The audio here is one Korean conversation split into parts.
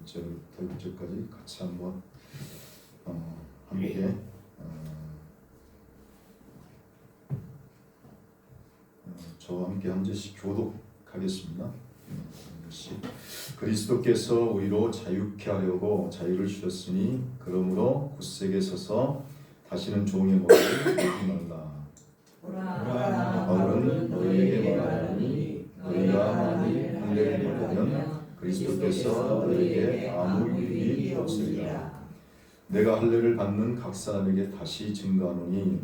1절부터 6절까지 같이 한번 함께 저와 함께 한 절씩 교독하겠습니다. 한 절씩. 그리스도께서 우리로 자유케 하려고 자유를 주셨으니 그러므로 굳세게 서서 다시는 종의 머리를 베지 말라. 바울은 너희에게 말하노니 너희가 만일 할례를 받으면 그리스도께서 너희에게 아무 유익이 없으리라. 내가 할례를 받는 각 사람에게 다시 증거하노니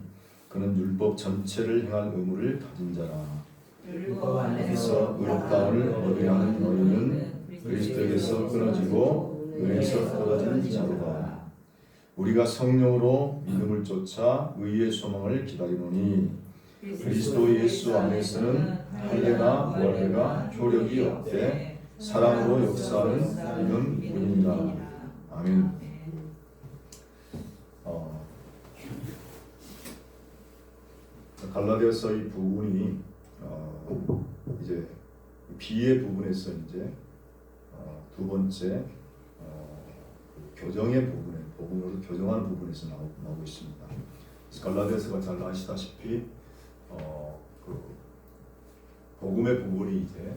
그는 율법 전체를 행할 의무를 가진 자라. 율법 안에서 의롭다함을 얻으려 하는 너희는 그리스도에게서 끊어지고 은혜에서 떨어진 자로다. 우리가 성령으로 믿음을 쫓아 의의 소망을 기다리노니 그리스도 예수 안에서는 할례나 부활례가 효력이 없되 사랑으로 역사하는 믿음 뿐이니라. 아멘. 갈라디아서 이 부분이 이제 비의 부분에서 이제 두 번째 교정의 부분에 복음으로 교정하는 부분에서 나오고 있습니다. 갈라디아서가 잘 아시다시피 그 복음의 부분이 이제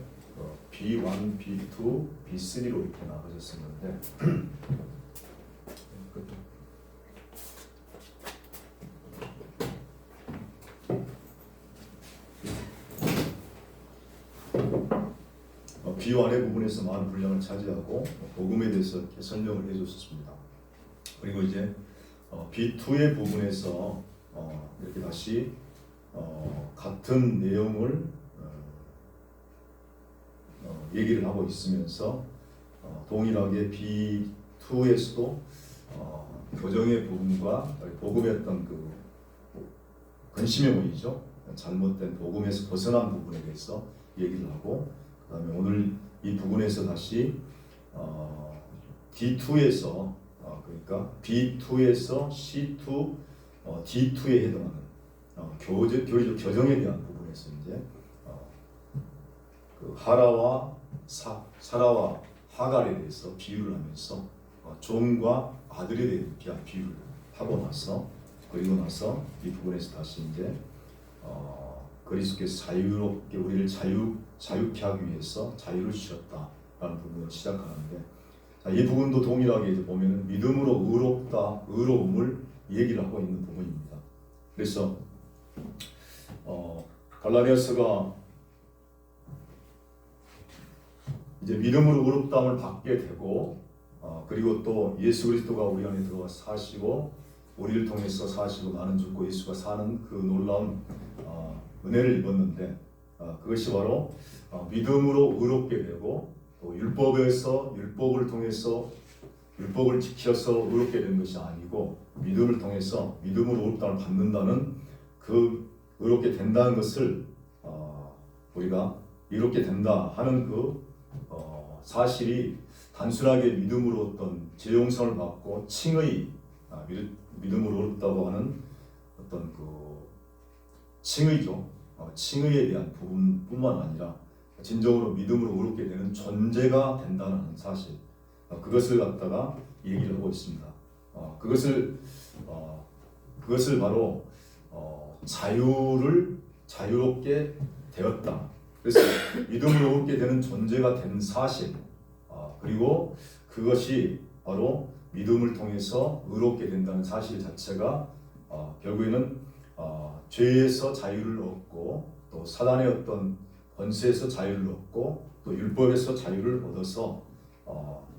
B1, B2, B3로 이렇게 나눠졌었는데 B1의 부분에서 많은 분량을 차지하고 복음에 대해서 이렇게 설명을 해줬습니다. 그리고 이제 B2의 부분에서 이렇게 다시 같은 내용을 얘기를 하고 있으면서 동일하게 B2에서도 교정의 부분과 복음의 어떤 그 근심의 원이죠. 잘못된 복음에서 벗어난 부분에 대해서 얘기를 하고 그 다음에 오늘 이 부분에서 다시 D2에서 그러니까 B2에서 C2, D2에 해당하는 교정에 대한 부분에서 이제 그 하라와 사라와 하갈에 대해서 비유를 하면서 종과 아들에 대한 비유를 하고 나서 그리고 나서 이 부분에서 다시 이제 그리스도께서 자유롭게 우리를 자유케 하기 위해서 자유를 주셨다라는 부분을 시작하는데 이 부분도 동일하게 이제 보면은 믿음으로 의로움을 얘기를 하고 있는 부분입니다. 그래서 갈라디아서가 이제 믿음으로 의롭다함을 받게 되고 그리고 또 예수 그리스도가 우리 안에 들어와 사시고 우리를 통해서 사시고 나는 죽고 예수가 사는 그 놀라운 은혜를 입었는데 그것이 바로 믿음으로 의롭게 되고 또 율법을 통해서 율법을 지켜서 의롭게 된 것이 아니고 믿음을 통해서 믿음으로 의롭다함을 받는다는 그 의롭게 된다는 것을 우리가 이롭게 된다 하는 그 사실이 단순하게 믿음으로 어떤 재용성을 받고 칭의 믿음으로 의롭다고 하는 어떤 그 칭의죠. 칭의에 대한 부분뿐만 아니라 진정으로 믿음으로 의롭게 되는 존재가 된다는 사실 그것을 갖다가 얘기를 하고 있습니다. 그것을 바로 자유롭게 되었다. 그래서 믿음으로 의롭게 되는 존재가 된 사실 그리고 그것이 바로 믿음을 통해서 의롭게 된다는 사실 자체가 결국에는 죄에서 자유를 얻고 또 사단의 어떤 권세에서 자유를 얻고 또 율법에서 자유를 얻어서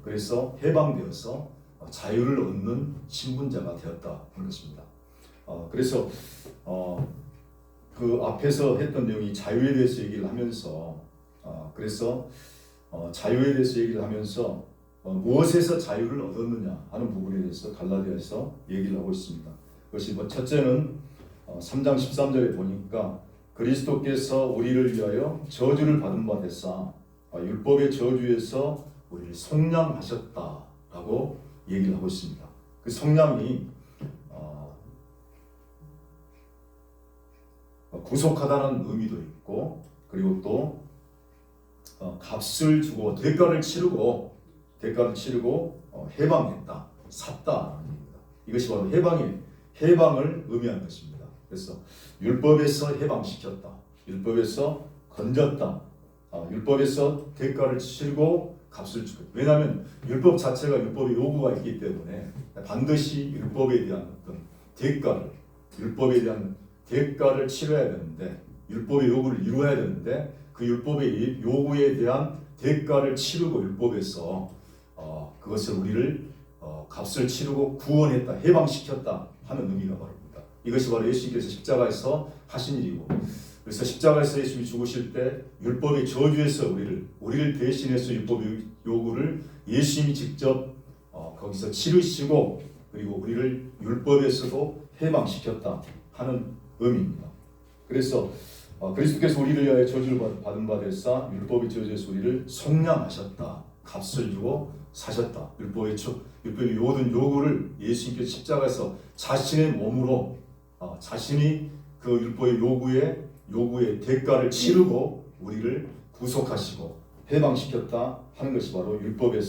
그래서 해방되어서 자유를 얻는 신분자가 되었다 하는 것입니다. 그래서 그 앞에서 했던 내용이 자유에 대해서 얘기를 하면서 그래서 자유에 대해서 얘기를 하면서 무엇에서 자유를 얻었느냐 하는 부분에 대해서 갈라디아에서 얘기를 하고 있습니다. 그것이 첫째는 3장 13절에 보니까 그리스도께서 우리를 위하여 저주를 받은 바 됐사 율법의 저주에서 우리를 속량하셨다라고 얘기를 하고 있습니다. 그 속량이 구속하다는 의미도 있고 그리고 또 값을 주고 대가를 치르고 대가를 치르고 해방했다, 샀다. 이것이 바로 해방을 의미하는 것입니다. 그래서 율법에서 해방시켰다, 율법에서 건졌다, 율법에서 대가를 치르고 값을 주고. 왜냐하면 율법 자체가 율법의 요구가 있기 때문에 반드시 율법에 대한 어떤 대가를, 율법에 대한 대가를 치러야 되는데, 율법의 요구를 이루어야 되는데, 그 율법의 요구에 대한 대가를 치르고 율법에서 그것을 우리를 값을 치르고 구원했다, 해방시켰다 하는 의미가 바랍니다. 이것이 바로 예수님께서 십자가에서 하신 일이고, 그래서 십자가에서 예수님이 죽으실 때 율법의 저주에서 우리를 대신해서 율법의 요구를 예수님이 직접 거기서 치르시고, 그리고 우리를 율법에서도 해방시켰다 하는 의미입니다. 그래서 그리스도께서 우리를 위하여 저주를 받은 바 되사 율법의 저주에서 우리를 속량하셨다, 값을 주고 사셨다. 율법의 모든 요구를 예수님께서 십자가에서 자신의 몸으로 자신이 그 율법의 요구의 대가를 치르고 우리를 구속하시고 해방시켰다 하는 것이 바로 율법의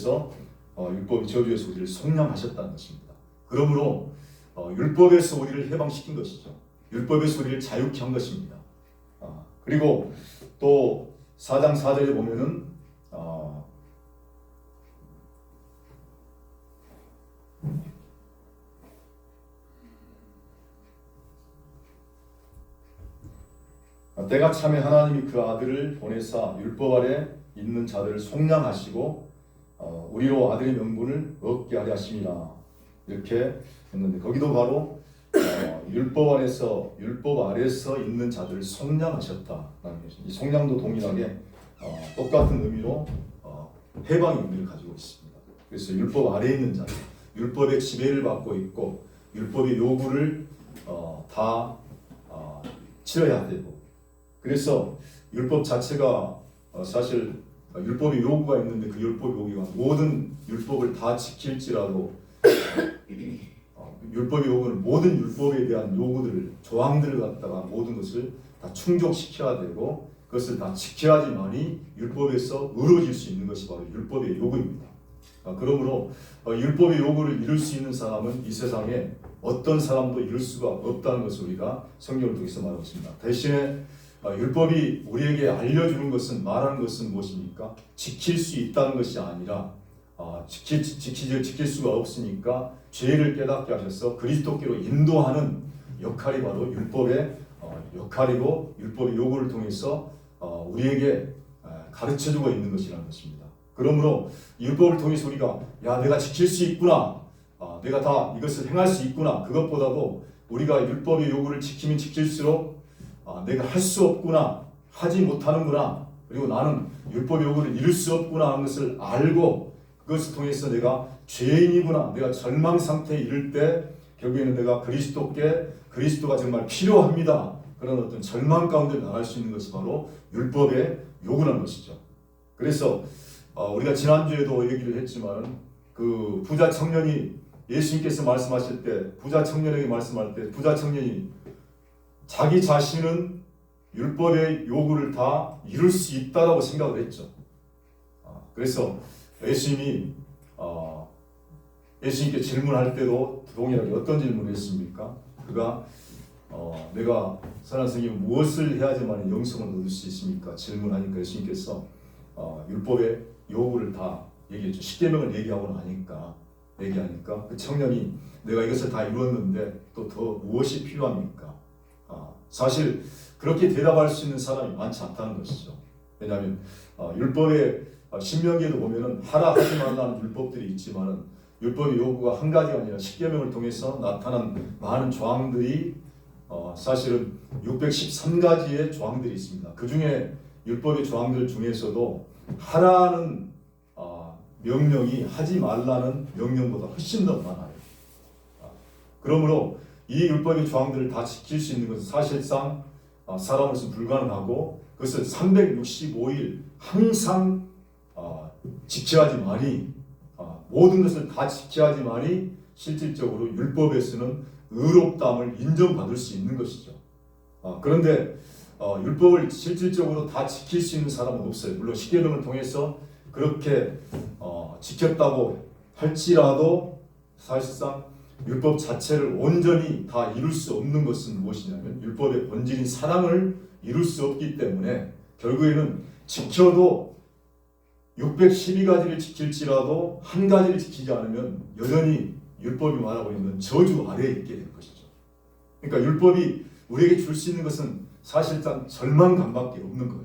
저주에서 우리를 속량하셨다는 것입니다. 그러므로 율법에서 우리를 해방시킨 것이죠. 율법에서 우리를 자유케 한 것입니다. 그리고 또 4장 4절에 보면은 때가 참에 하나님이 그 아들을 보내사 율법 아래 있는 자들을 속량하시고 우리로 아들의 명분을 얻게 하려 하심이라, 이렇게 했는데, 거기도 바로 율법 아래서 있는 자들을 속량하셨다라는 것입니다. 이 속량도 동일하게 똑같은 의미로 해방의 의미를 가지고 있습니다. 그래서 율법 아래에 있는 자들, 율법의 지배를 받고 있고 율법의 요구를 다 치러야 되고, 그래서 율법 자체가 사실 율법의 요구가 있는데, 그 율법 요구가 모든 율법을 다 지킬지라도 율법의 요구는 모든 율법에 대한 요구들을, 조항들을 갖다가 모든 것을 다 충족시켜야 되고 그것을 다 지켜야지만이 율법에서 이루어질 수 있는 것이 바로 율법의 요구입니다. 그러므로 율법의 요구를 이룰 수 있는 사람은 이 세상에 어떤 사람도 이룰 수가 없다는 것을 우리가 성경을 통해서 말하고 있습니다. 대신에 율법이 우리에게 알려주는 것은, 말하는 것은 무엇입니까? 지킬 수 있다는 것이 아니라 지킬 수가 없으니까 죄를 깨닫게 하셔서 그리스도께로 인도하는 역할이 바로 율법의 역할이고, 율법의 요구를 통해서 우리에게 가르쳐주고 있는 것이라는 것입니다. 그러므로 율법을 통해서 우리가 내가 지킬 수 있구나, 내가 다 이것을 행할 수 있구나, 그것보다도 우리가 율법의 요구를 지키면 지킬수록 내가 할 수 없구나, 하지 못하는구나, 그리고 나는 율법의 요구를 이룰 수 없구나 하는 것을 알고, 그것을 통해서 내가 죄인이구나, 내가 절망 상태에 이를 때 결국에는 내가 그리스도가 정말 필요합니다, 그런 어떤 절망 가운데 나갈 수 있는 것이 바로 율법의 요구라는 것이죠. 그래서 우리가 지난주에도 얘기를 했지만, 그 부자 청년이 예수님께서 말씀하실 때, 부자 청년에게 말씀할 때 부자 청년이 자기 자신은 율법의 요구를 다 이룰 수 있다라고 생각을 했죠. 그래서 예수님께 질문할 때도 동일하게 어떤 질문을 했습니까? 그가 내가 선한 선생님 무엇을 해야지만 영생을 얻을 수 있습니까? 질문하니까 예수님께서 율법의 요구를 다 얘기했죠. 십계명을 얘기하니까 그 청년이 내가 이것을 다 이루었는데 또 더 무엇이 필요합니까? 사실 그렇게 대답할 수 있는 사람이 많지 않다는 것이죠. 왜냐하면 율법의 신명기에도 보면은 하라 하지 말라는 율법들이 있지만은 율법의 요구가 한 가지가 아니라 십계명을 통해서 나타난 많은 조항들이 사실은 613가지의 조항들이 있습니다. 그 중에 율법의 조항들 중에서도 하라는 명령이 하지 말라는 명령보다 훨씬 더 많아요. 그러므로 이 율법의 조항들을 다 지킬 수 있는 것은 사실상 사람으로서 불가능하고, 그것을 365일 항상 지켜야지만이, 모든 것을 다 지켜야지만이 실질적으로 율법에서는 의롭다함을 인정받을 수 있는 것이죠. 그런데 율법을 실질적으로 다 지킬 수 있는 사람은 없어요. 물론 십계명을 통해서 그렇게 지켰다고 할지라도 사실상 율법 자체를 온전히 다 이룰 수 없는 것은 무엇이냐면 율법의 본질인 사랑을 이룰 수 없기 때문에 결국에는 지켜도 612가지를 지킬지라도 한 가지를 지키지 않으면 여전히 율법이 말하고 있는 저주 아래에 있게 될 것이죠. 그러니까 율법이 우리에게 줄 수 있는 것은 사실상 절망감밖에 없는 거예요.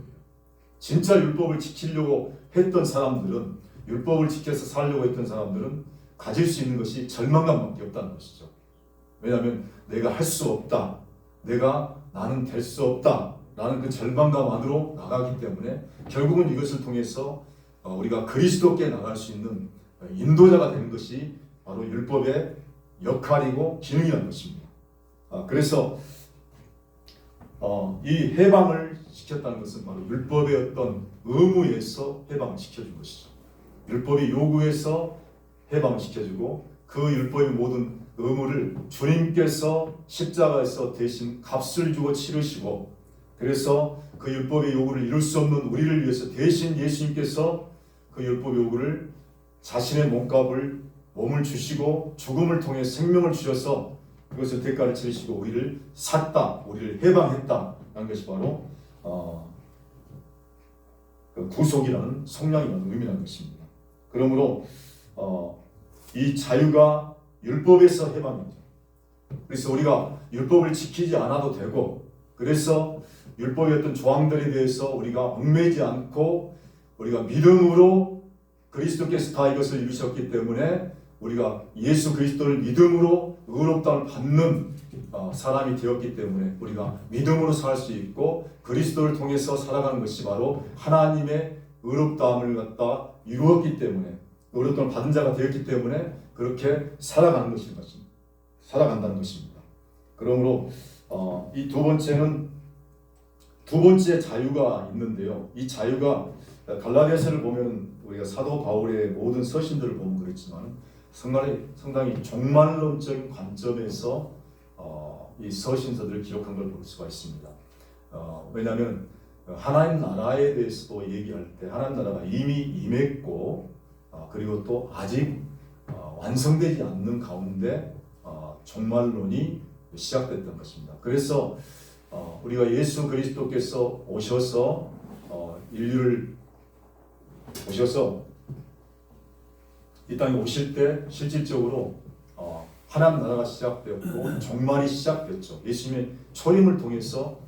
진짜 율법을 지키려고 했던 사람들은, 율법을 지켜서 살려고 했던 사람들은 가질 수 있는 것이 절망감밖에 없다는 것이죠. 왜냐하면 내가 할 수 없다, 나는 될 수 없다 라는 그 절망감 안으로 나가기 때문에 결국은 이것을 통해서 우리가 그리스도께 나갈 수 있는 인도자가 되는 것이 바로 율법의 역할이고 기능이라는 것입니다. 그래서 이 해방을 시켰다는 것은 바로 율법의 어떤 의무에서 해방을 시켜준 것이죠. 율법이 요구해서 해방을 시켜주고 그 율법의 모든 의무를 주님께서 십자가에서 대신 값을 주고 치르시고, 그래서 그 율법의 요구를 이룰 수 없는 우리를 위해서 대신 예수님께서 그 율법의 요구를 자신의 몸을 주시고 죽음을 통해 생명을 주셔서 그것을 대가를 치르시고 우리를 샀다, 우리를 해방했다 라는 것이 바로 그 구속이라는 성량이라는 의미라는 것입니다. 그러므로 이 자유가 율법에서 해방이죠. 그래서 우리가 율법을 지키지 않아도 되고, 그래서 율법의 어떤 조항들에 대해서 우리가 얽매이지 않고 우리가 믿음으로 그리스도께서 다 이것을 이루셨기 때문에 우리가 예수 그리스도를 믿음으로 의롭다함을 받는 사람이 되었기 때문에 우리가 믿음으로 살 수 있고 그리스도를 통해서 살아가는 것이 바로 하나님의 의롭다함을 갖다 이루었기 때문에, 의롭다함을 받은 자가 되었기 때문에 그렇게 살아간다는 것입니다. 그러므로 이 두 번째 자유가 있는데요. 이 자유가 갈라디아서를 보면 우리가 사도 바울의 모든 서신들을 보면 그렇지만 상당히 종말론적인 관점에서 이 서신서들을 기록한 걸 볼 수가 있습니다. 왜냐하면 하나님 나라에 대해서도 얘기할 때 하나님 나라가 이미 임했고 그리고 또 아직 완성되지 않는 가운데 종말론이 시작됐던 것입니다. 그래서 우리가 예수 그리스도께서 오셔서 인류를 오셔서 이 땅에 오실 때 실질적으로 하나님 나라가 시작되었고 종말이 시작됐죠. 예수님의 초림을 통해서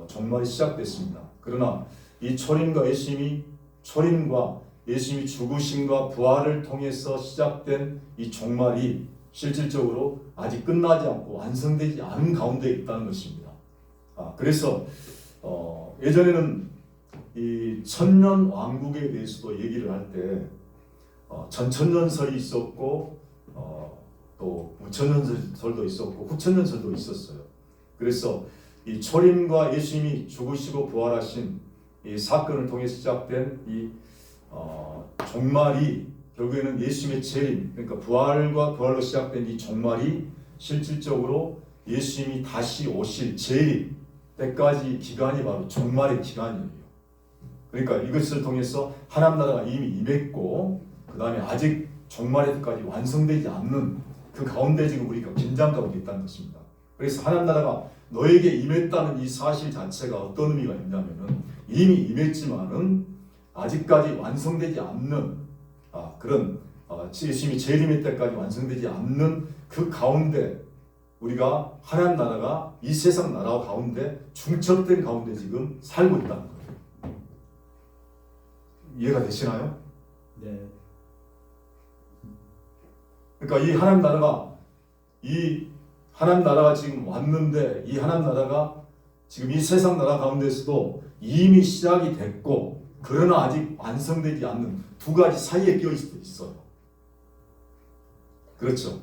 종말이 시작됐습니다. 그러나 이 초림과 예수님이 죽으심과 부활을 통해서 시작된 이 종말이 실질적으로 아직 끝나지 않고 완성되지 않은 가운데 있다는 것입니다. 그래서 예전에는 이 천년 왕국에 대해서도 얘기를 할 때 전천년설이 있었고 또 무천년설도 있었고 후천년설도 있었어요. 그래서 이 초림과 예수님이 죽으시고 부활하신 이 사건을 통해 시작된 이 종말이 결국에는 예수님의 재림, 그러니까 부활로 시작된 이 종말이 실질적으로 예수님이 다시 오실 재림 때까지 기간이 바로 종말의 기간이에요. 그러니까 이것을 통해서 하나님 나라가 이미 임했고 그 다음에 아직 종말의 때까지 완성되지 않는 그 가운데 지금 우리가 긴장 가운데 있다는 것입니다. 그래서 하나님 나라가 너에게 임했다는 이 사실 자체가 어떤 의미가 있냐면은 이미 임했지만은 아직까지 완성되지 않는 그런 예수님이 재림의 때까지 완성되지 않는 그 가운데 우리가 하나님 나라가 이 세상 나라 가운데 중첩된 가운데 지금 살고 있다는 거예요. 이해가 되시나요? 네. 그러니까 이 하나님 나라가 지금 왔는데 이 하나님 나라가 지금 이 세상 나라 가운데서도 이미 시작이 됐고 그러나 아직 완성되지 않는 두 가지 사이에 끼어 있어요. 그렇죠?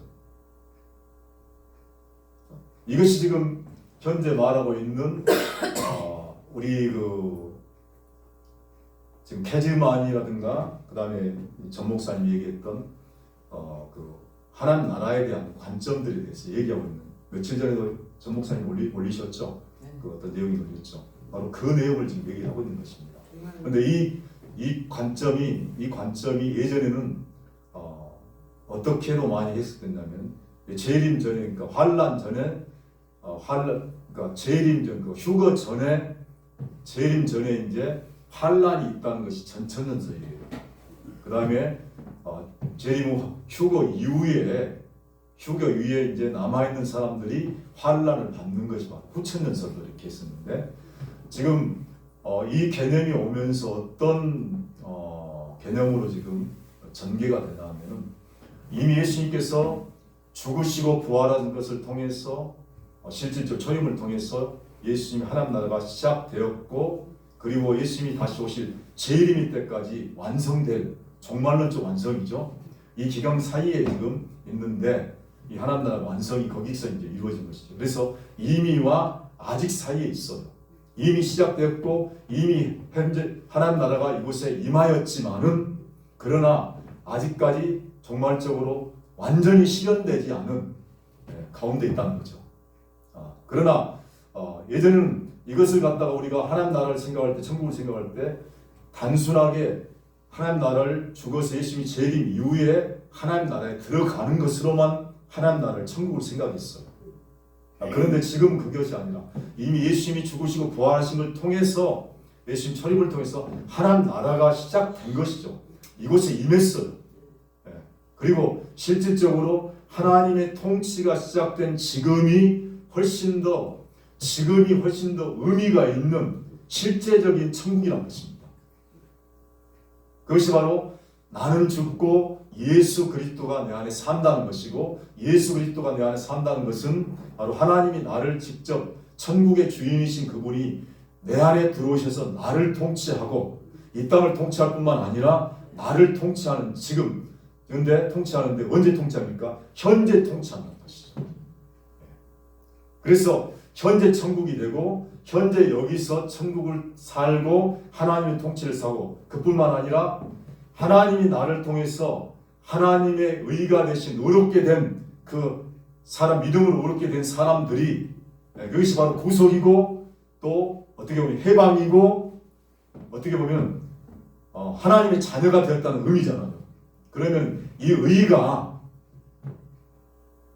이것이 지금 현재 말하고 있는 우리 지금 캐즈만이라든가 그 다음에 전 목사님이 얘기했던 하나님 나라에 대한 관점들에 대해서 얘기하고 있는, 며칠 전에도 전 목사님 올리셨죠? 그 어떤 내용이 올렸죠. 바로 그 내용을 지금 얘기하고 있는 것입니다. 그런데 이 관점이 예전에는 어떻게도 많이 해석된다면 재림 전에, 그러니까 환란 전에, 그러니까 재림 전, 그 휴거 전에, 재림 전에 이제 환란이 있다는 것이 전천년서예요. 그 다음에 재림 후 휴거 이후에 이제 남아 있는 사람들이 환란을 받는 것이 바로 후천년서도 이렇게 했었는데, 지금 이 개념이 오면서 어떤 개념으로 지금 전개가 되나 하면은, 이미 예수님께서 죽으시고 부활하는 것을 통해서 실질적 초림을 통해서 예수님 하나님 나라가 시작되었고, 그리고 예수님이 다시 오실 재림일 때까지 완성될 종말론적 완성이죠. 이 기간 사이에 지금 있는데, 이 하나님 나라 완성이 거기서 이제 이루어진 것이죠. 그래서 이미와 아직 사이에 있어요. 이미 시작됐고 이미 현재 하나님 나라가 이곳에 임하였지만은, 그러나 아직까지 종말적으로 완전히 실현되지 않은 가운데 있다는 거죠. 그러나 예전에는 이것을 갖다가 우리가 하나님 나라를 생각할 때, 천국을 생각할 때 단순하게 하나님 나라를 죽어서 예수님이 재림 이후에 하나님 나라에 들어가는 것으로만 하나님 나라를, 천국을 생각했어요. 그런데 지금 그것이 아니라 이미 예수님이 죽으시고 부활하신 걸 통해서, 예수님 초림을 통해서 하나님 나라가 시작된 것이죠. 이곳에 임했어요. 그리고 실질적으로 하나님의 통치가 시작된 지금이 훨씬 더 의미가 있는 실제적인 천국이라는 것입니다. 그것이 바로 나는 죽고 예수 그리스도가 내 안에 산다는 것이고, 예수 그리스도가 내 안에 산다는 것은 바로 하나님이 나를 직접, 천국의 주인이신 그분이 내 안에 들어오셔서 나를 통치하고, 이 땅을 통치할 뿐만 아니라 나를 통치하는, 지금 그런데 통치하는데 언제 통치합니까? 현재 통치하는 것이죠. 그래서 현재 천국이 되고, 현재 여기서 천국을 살고 하나님의 통치를 사고, 그뿐만 아니라 하나님이 나를 통해서 하나님의 의가 되신 의롭게 된 그 사람, 믿음으로 의롭게 된 사람들이, 그것이 바로 구속이고, 또 어떻게 보면 해방이고, 어떻게 보면 하나님의 자녀가 되었다는 의미잖아요. 그러면 이 의가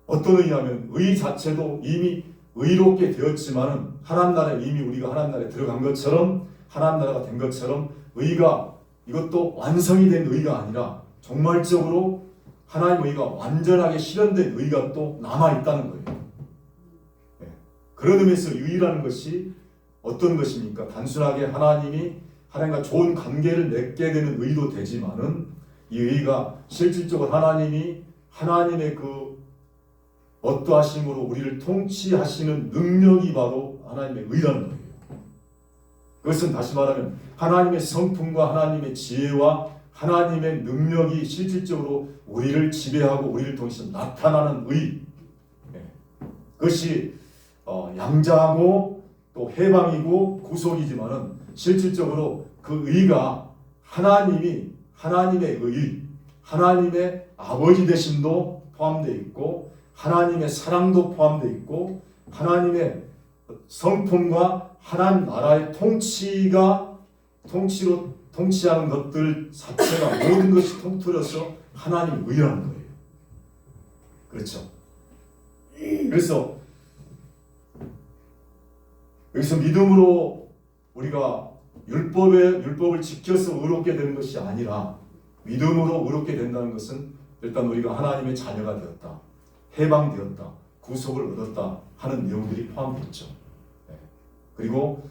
어떤 의냐면, 의 자체도 이미 의롭게 되었지만은 하나님 나라에 이미 우리가 하나님 나라에 들어간 것처럼, 하나님 나라가 된 것처럼, 의가, 이것도 완성이 된 의가 아니라 종말적으로 하나님의 의가 완전하게 실현된 의가 또 남아있다는 거예요. 그런 의미에서 의라는 것이 어떤 것입니까? 단순하게 하나님이 하나님과 좋은 관계를 맺게 되는 의도 되지만은, 이 의가 실질적으로 하나님의 그 어떠하심으로 우리를 통치하시는 능력이 바로 하나님의 의라는 거예요. 그것은 다시 말하면 하나님의 성품과 하나님의 지혜와 하나님의 능력이 실질적으로 우리를 지배하고 우리를 통해서 나타나는 의. 그것이 양자하고 또 해방이고 구속이지만은, 실질적으로 그 의가 하나님의 의, 하나님의 아버지 되심도 포함되어 있고, 하나님의 사랑도 포함되어 있고, 하나님의 성품과 하나님 나라의 통치하는 것들 자체가, 모든 것이 통틀어서 하나님의 의라는 거예요. 그렇죠? 그래서 여기서 믿음으로 우리가 율법을 지켜서 의롭게 되는 것이 아니라, 믿음으로 의롭게 된다는 것은 일단 우리가 하나님의 자녀가 되었다, 해방되었다, 구속을 얻었다 하는 내용들이 포함되어 있죠. 그리고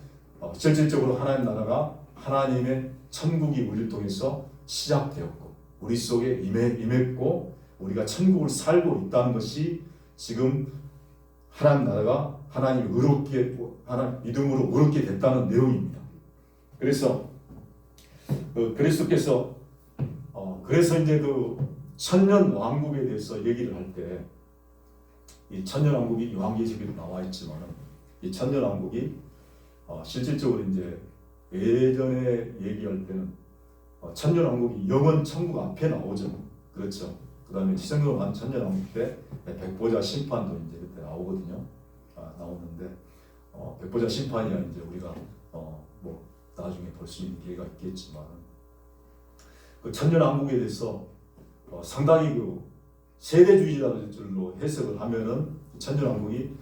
실질적으로 하나님 나라가, 하나님의 천국이 우리를 통해서 시작되었고 우리 속에 임했고 우리가 천국을 살고 있다는 것이 지금 하나님 나라가 하나님 믿음으로 의롭게 됐다는 내용입니다. 그래서 그리스도께서 그래서 이제 그 천년 왕국에 대해서 얘기를 할 때, 이 천년 왕국이 요한계시록에도 나와 있지만, 이 천년 왕국이 실질적으로 이제 예전에 얘기할 때는 천년 왕국이 영원 천국 앞에 나오죠. 그렇죠. 그 다음에 지성경 천년 왕국 때 백보자 심판도 이제 그때 나오거든요. 나오는데 백보자 심판이야 이제 우리가 뭐 나중에 볼 수 있는 기회가 있겠지만, 그 천년 왕국에 대해서 상당히 그 세대주의자들로 해석을 하면은 천년왕국이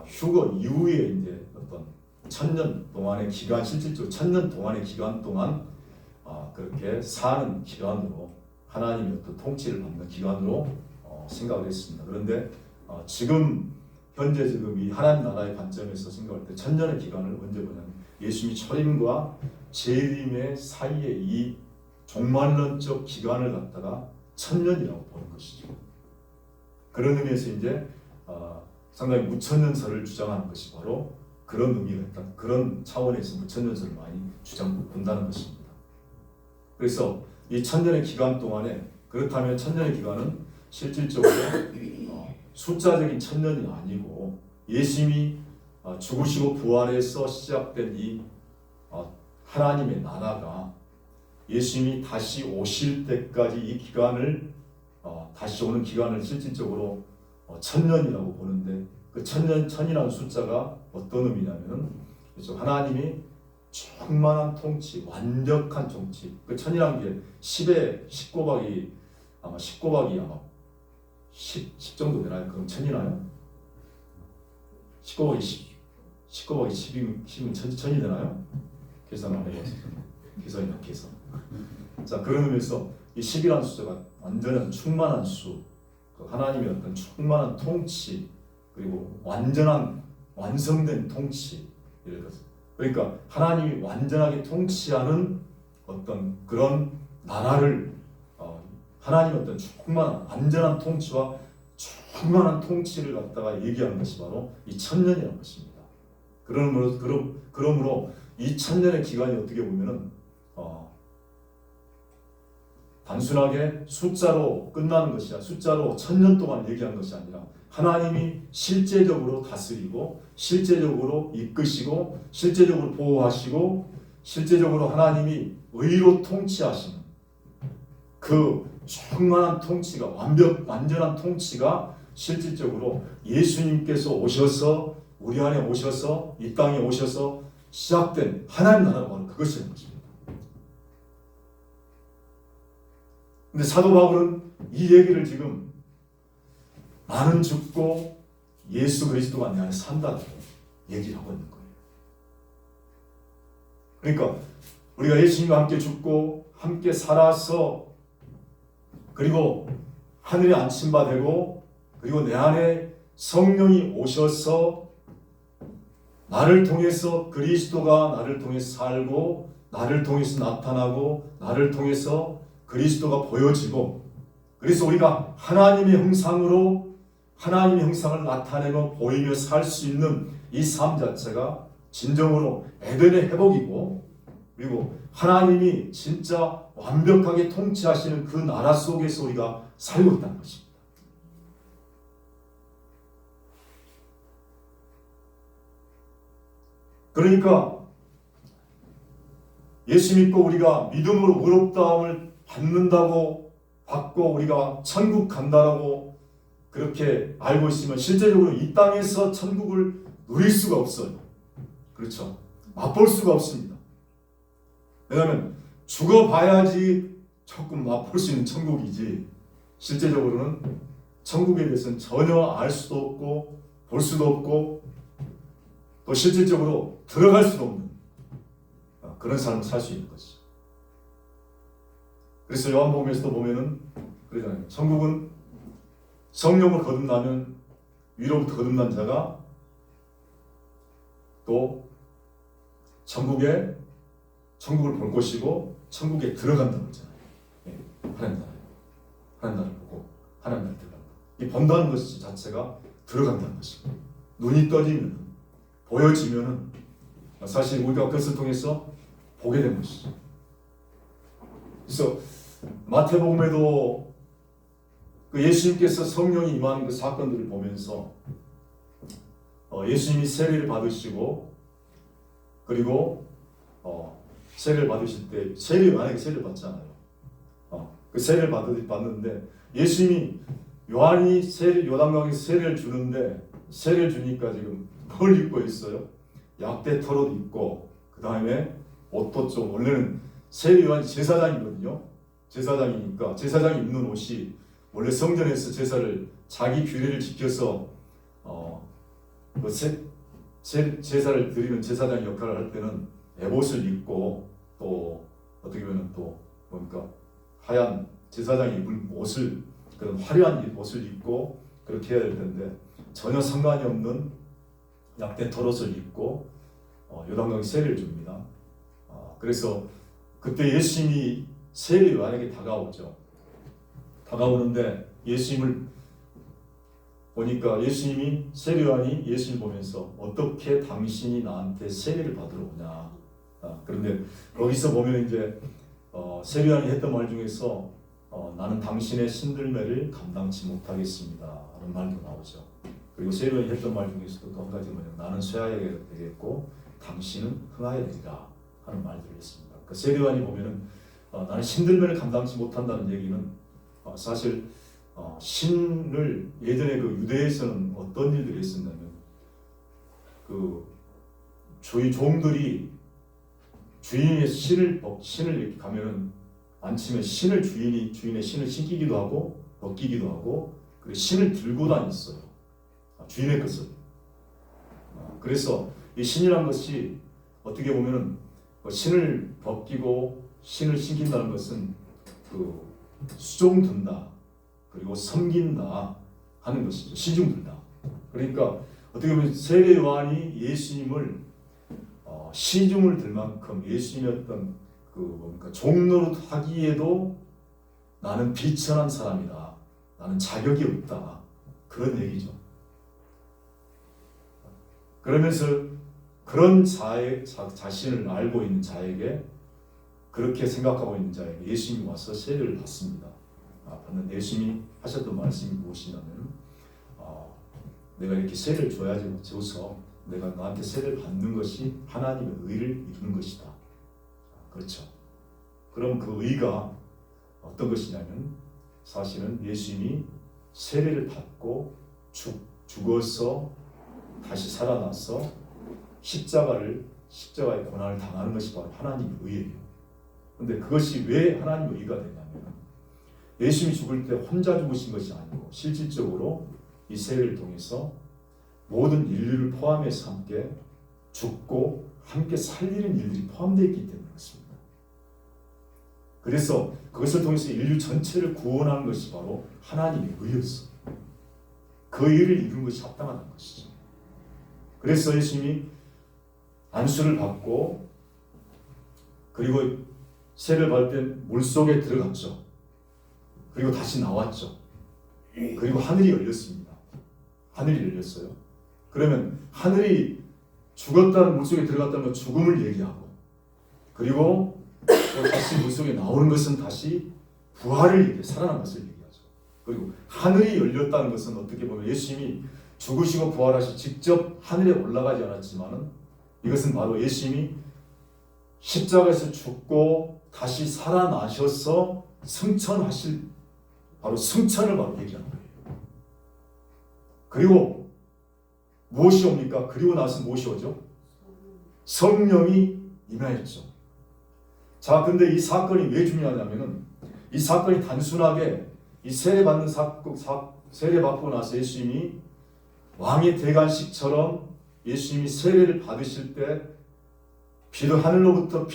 휴거 이후에 이제 어떤 천년 동안의 기간, 실질적으로 천년 동안의 기간 동안 그렇게 사는 기간으로 하나님의 어떤 통치를 받는 기간으로 생각을 했습니다. 그런데 지금 현재 지금 이 하나님 나라의 관점에서 생각할 때 천년의 기간을 언제 보냐면 예수님이 초림과 재림의 사이에 이 종말론적 기간을 갖다가 천년이라고 보는 것이죠. 그런 의미에서 이제 상당히 무천년설을 주장하는 것이 바로 그런 의미가 있다. 그런 차원에서 무천년설을 많이 본다는 것입니다. 그래서 이 천년의 기간 동안에 그렇다면 천년의 기간은 실질적으로 숫자적인 천년이 아니고 예수님이 죽으시고 부활해서 시작된 이 하나님의 나라가 예수님이 다시 오실 때까지 이 기간을 다시 오는 기간을 실질적으로 천년이라고 보는데 그 천이라는 숫자가 어떤 의미냐면은 그렇죠. 하나님이 충만한 통치, 완벽한 통치. 그 천이라는 게 10에 10곱하기 아마 10곱하기 아마 10 정도 되나요? 그럼 천이나요? 10곱하기 10이면 천이 되나요? 계산 안 해봤어요. 계산이나 계산. 자, 그런 의미에서 이 10이라는 숫자가 완전한 충만한 수, 하나님의 어떤 충만한 통치, 그리고 완전한 완성된 통치 이런 것. 그러니까 하나님이 완전하게 통치하는 어떤 그런 나라를 하나님의 어떤 충만한 완전한 통치와 충만한 통치를 갖다가 얘기하는 것이 바로 이 천년이라는 것입니다. 그러므로 이 천년의 기간이 어떻게 보면은 단순하게 숫자로 끝나는 것이 아니라 숫자로 천년 동안 얘기하는 것이 아니라 하나님이 실제적으로 다스리고 실제적으로 이끄시고 실제적으로 보호하시고 실제적으로 하나님이 의로 통치하시는 그 충만한 통치가 완전한 통치가 실질적으로 예수님께서 오셔서 우리 안에 오셔서 이 땅에 오셔서 시작된 하나님 나라가 바로 그것이라는 것입니다. 근데 사도 바울은 이 얘기를 지금 나는 죽고 예수 그리스도가 내 안에 산다고 얘기를 하고 있는 거예요. 그러니까 우리가 예수님과 함께 죽고 함께 살아서 그리고 하늘에 안침바 되고 그리고 내 안에 성령이 오셔서 나를 통해서 그리스도가 나를 통해서 살고 나를 통해서 나타나고 나를 통해서 그리스도가 보여지고 그래서 우리가 하나님의 형상으로 하나님의 형상을 나타내며 보이며 살 수 있는 이 삶 자체가 진정으로 에덴의 회복이고 그리고 하나님이 진짜 완벽하게 통치하시는 그 나라 속에서 우리가 살고 있다는 것입니다. 그러니까 예수 믿고 우리가 믿음으로 의롭다함을 받고 우리가 천국 간다라고 그렇게 알고 있으면 실제적으로 이 땅에서 천국을 누릴 수가 없어요. 그렇죠? 맛볼 수가 없습니다. 왜냐하면 죽어봐야지 조금 맛볼 수 있는 천국이지 실제적으로는 천국에 대해서는 전혀 알 수도 없고 볼 수도 없고 또 실질적으로 들어갈 수도 없는 그런 삶을 살 수 있는 거죠. 그래서 요한복음에서도 보면은 그러잖아요. 천국은 성령을 거듭나면 위로부터 거듭난 자가 또 천국을 볼 것이고 천국에 들어간다고 그러잖아요. 네, 하나님 나라를 보고 하나님 나라에 들어간다. 이 본다는 것 자체가 들어간다는 것입니다. 눈이 떠지면 보여지면은 사실 우리가 그것을 통해서 보게 되는 것이죠. 그래서 마태복음에도 그 예수님께서 성령이 임하는 그 사건들을 보면서 예수님이 세례를 받으시고 그리고 세례를 받으실 때 만약에 세례를 받잖아요. 그 세례를 받는데 예수님이 요한이 요단강에서 세례를 주는데 세례를 주니까 지금 뭘 입고 있어요? 약대 털옷 입고 그 다음에 옷도 좀 원래는 세례 요한이 제사장이거든요. 제사장이니까 제사장이 입는 옷이 원래 성전에서 제사를 자기 규례를 지켜서 그 제사를 드리는 제사장 역할을 할 때는 에봇을 입고 또 어떻게 보면 또 뭡니까 하얀 제사장이 입을 옷을 그런 화려한 옷을 입고 그렇게 해야 될 텐데 전혀 상관이 없는 약대 털옷을 입고 요단강에 세례를 줍니다. 그래서 그때 예수님이 세례 요한에게 다가오죠. 다가오는데 예수님을 보니까 예수님이 세례 요한이 예수님을 보면서 어떻게 당신이 나한테 세례를 받으러 오냐. 그런데 거기서 보면 이제 세례 요한이 했던 말 중에서 나는 당신의 신들매를 감당치 못하겠습니다 하는 말도 나오죠. 그리고 세례 요한이 했던 말 중에서도 또 한 가지 뭐냐면 나는 쇠하게 되겠고 당신은 흥하게 되리라 하는 말들을 했습니다. 그 세례 요한이 보면은 나는 신들매를 감당치 못한다는 얘기는 사실 신을 예전에 그 유대에서는 어떤 일들이 있었냐면 그 주의 종들이 주인의 신을 이렇게 가면은 안치면 신을 주인의 신을 신기기도 하고 벗기기도 하고 그리고 신을 들고 다녔어요. 주인의 것을. 그래서 이 신이란 것이 어떻게 보면은 신을 벗기고 신을 신긴다는 것은 그 수종든다 그리고 섬긴다 하는 것이죠. 시중든다. 그러니까 어떻게 보면 세례 요한이 예수님을 시중을 들 만큼 예수님의 어떤 그 뭡니까 종노릇 하기에도 나는 비천한 사람이다. 나는 자격이 없다. 그런 얘기죠. 그러면서 그런 자신을 알고 있는 자에게 그렇게 생각하고 있는 자에게 예수님이 와서 세례를 받습니다. 받는데 예수님이 하셨던 말씀이 무엇이냐면 내가 이렇게 세례를 줘서 내가 너한테 세례를 받는 것이 하나님의 의를 이루는 것이다. 그렇죠. 그럼 그 의가 어떤 것이냐면 사실은 예수님이 세례를 받고 죽어서 다시 살아나서 십자가의 고난을 당하는 것이 바로 하나님의 의예요. 그런데 그것이 왜 하나님의 의가 되냐면 예수님이 죽을 때 혼자 죽으신 것이 아니고 실질적으로 이 세례를 통해서 모든 인류를 포함해서 함께 죽고 함께 살리는 일들이 포함되어 있기 때문에 그렇습니다. 그래서 그것을 통해서 인류 전체를 구원하는 것이 바로 하나님의 의였어. 그 의를 이루는 것이 합당하다는 것이죠. 그래서 예수님이 안수를 받고 그리고 세례를 받을 때 물속에 들어갔죠. 그리고 다시 나왔죠. 그리고 하늘이 열렸습니다. 하늘이 열렸어요. 그러면 하늘이 죽었다는 물속에 들어갔다는 건 죽음을 얘기하고 그리고 또 다시 물속에 나오는 것은 다시 부활을 얘기해 살아난 것을 얘기하죠. 그리고 하늘이 열렸다는 것은 어떻게 보면 예수님이 죽으시고 부활하시 직접 하늘에 올라가지 않았지만은 이것은 바로 예수님이 십자가에서 죽고 다시 살아나셔서 승천하실 바로 승천을 바로 얘기하는 거예요. 그리고 무엇이 옵니까? 그리고 나서 무엇이 오죠? 성령이 임하였죠. 자, 근데 이 사건이 왜 중요하냐면은 이 사건이 단순하게 이 세례받는 세례받고 나서 예수님이 왕의 대관식처럼 예수님이 세례를 받으실 때 하늘로부터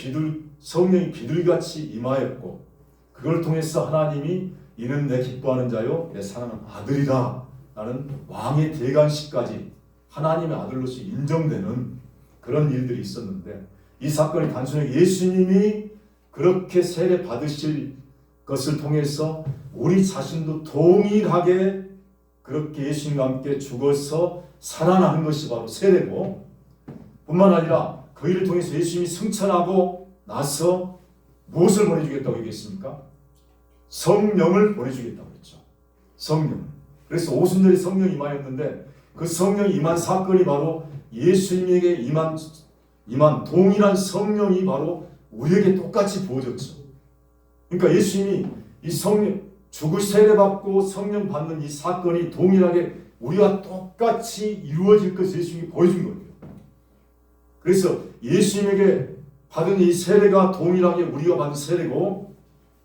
성령이 비둘기같이 임하였고 그걸 통해서 하나님이 이는 내 기뻐하는 자요 내 사랑하는 아들이다 라는 왕의 대관식까지 하나님의 아들로서 인정되는 그런 일들이 있었는데 이 사건이 단순하게 예수님이 그렇게 세례 받으실 것을 통해서 우리 자신도 동일하게 그렇게 예수님과 함께 죽어서 살아나는 것이 바로 세례고 뿐만 아니라 그 일을 통해서 예수님이 승천하고 나서 무엇을 보내주겠다고 얘기했습니까? 성령을 보내주겠다고 했죠. 성령. 그래서 오순절에 성령이 임하였는데 그 성령이 임한 사건이 바로 예수님에게 임한 동일한 성령이 바로 우리에게 똑같이 부어졌죠. 그러니까 예수님이 이 성령 세례받고 성령 받는 이 사건이 동일하게 우리와 똑같이 이루어질 것을 예수님이 보여준 거예요. 그래서 예수님에게 받은 이 세례가 동일하게 우리가 받은 세례고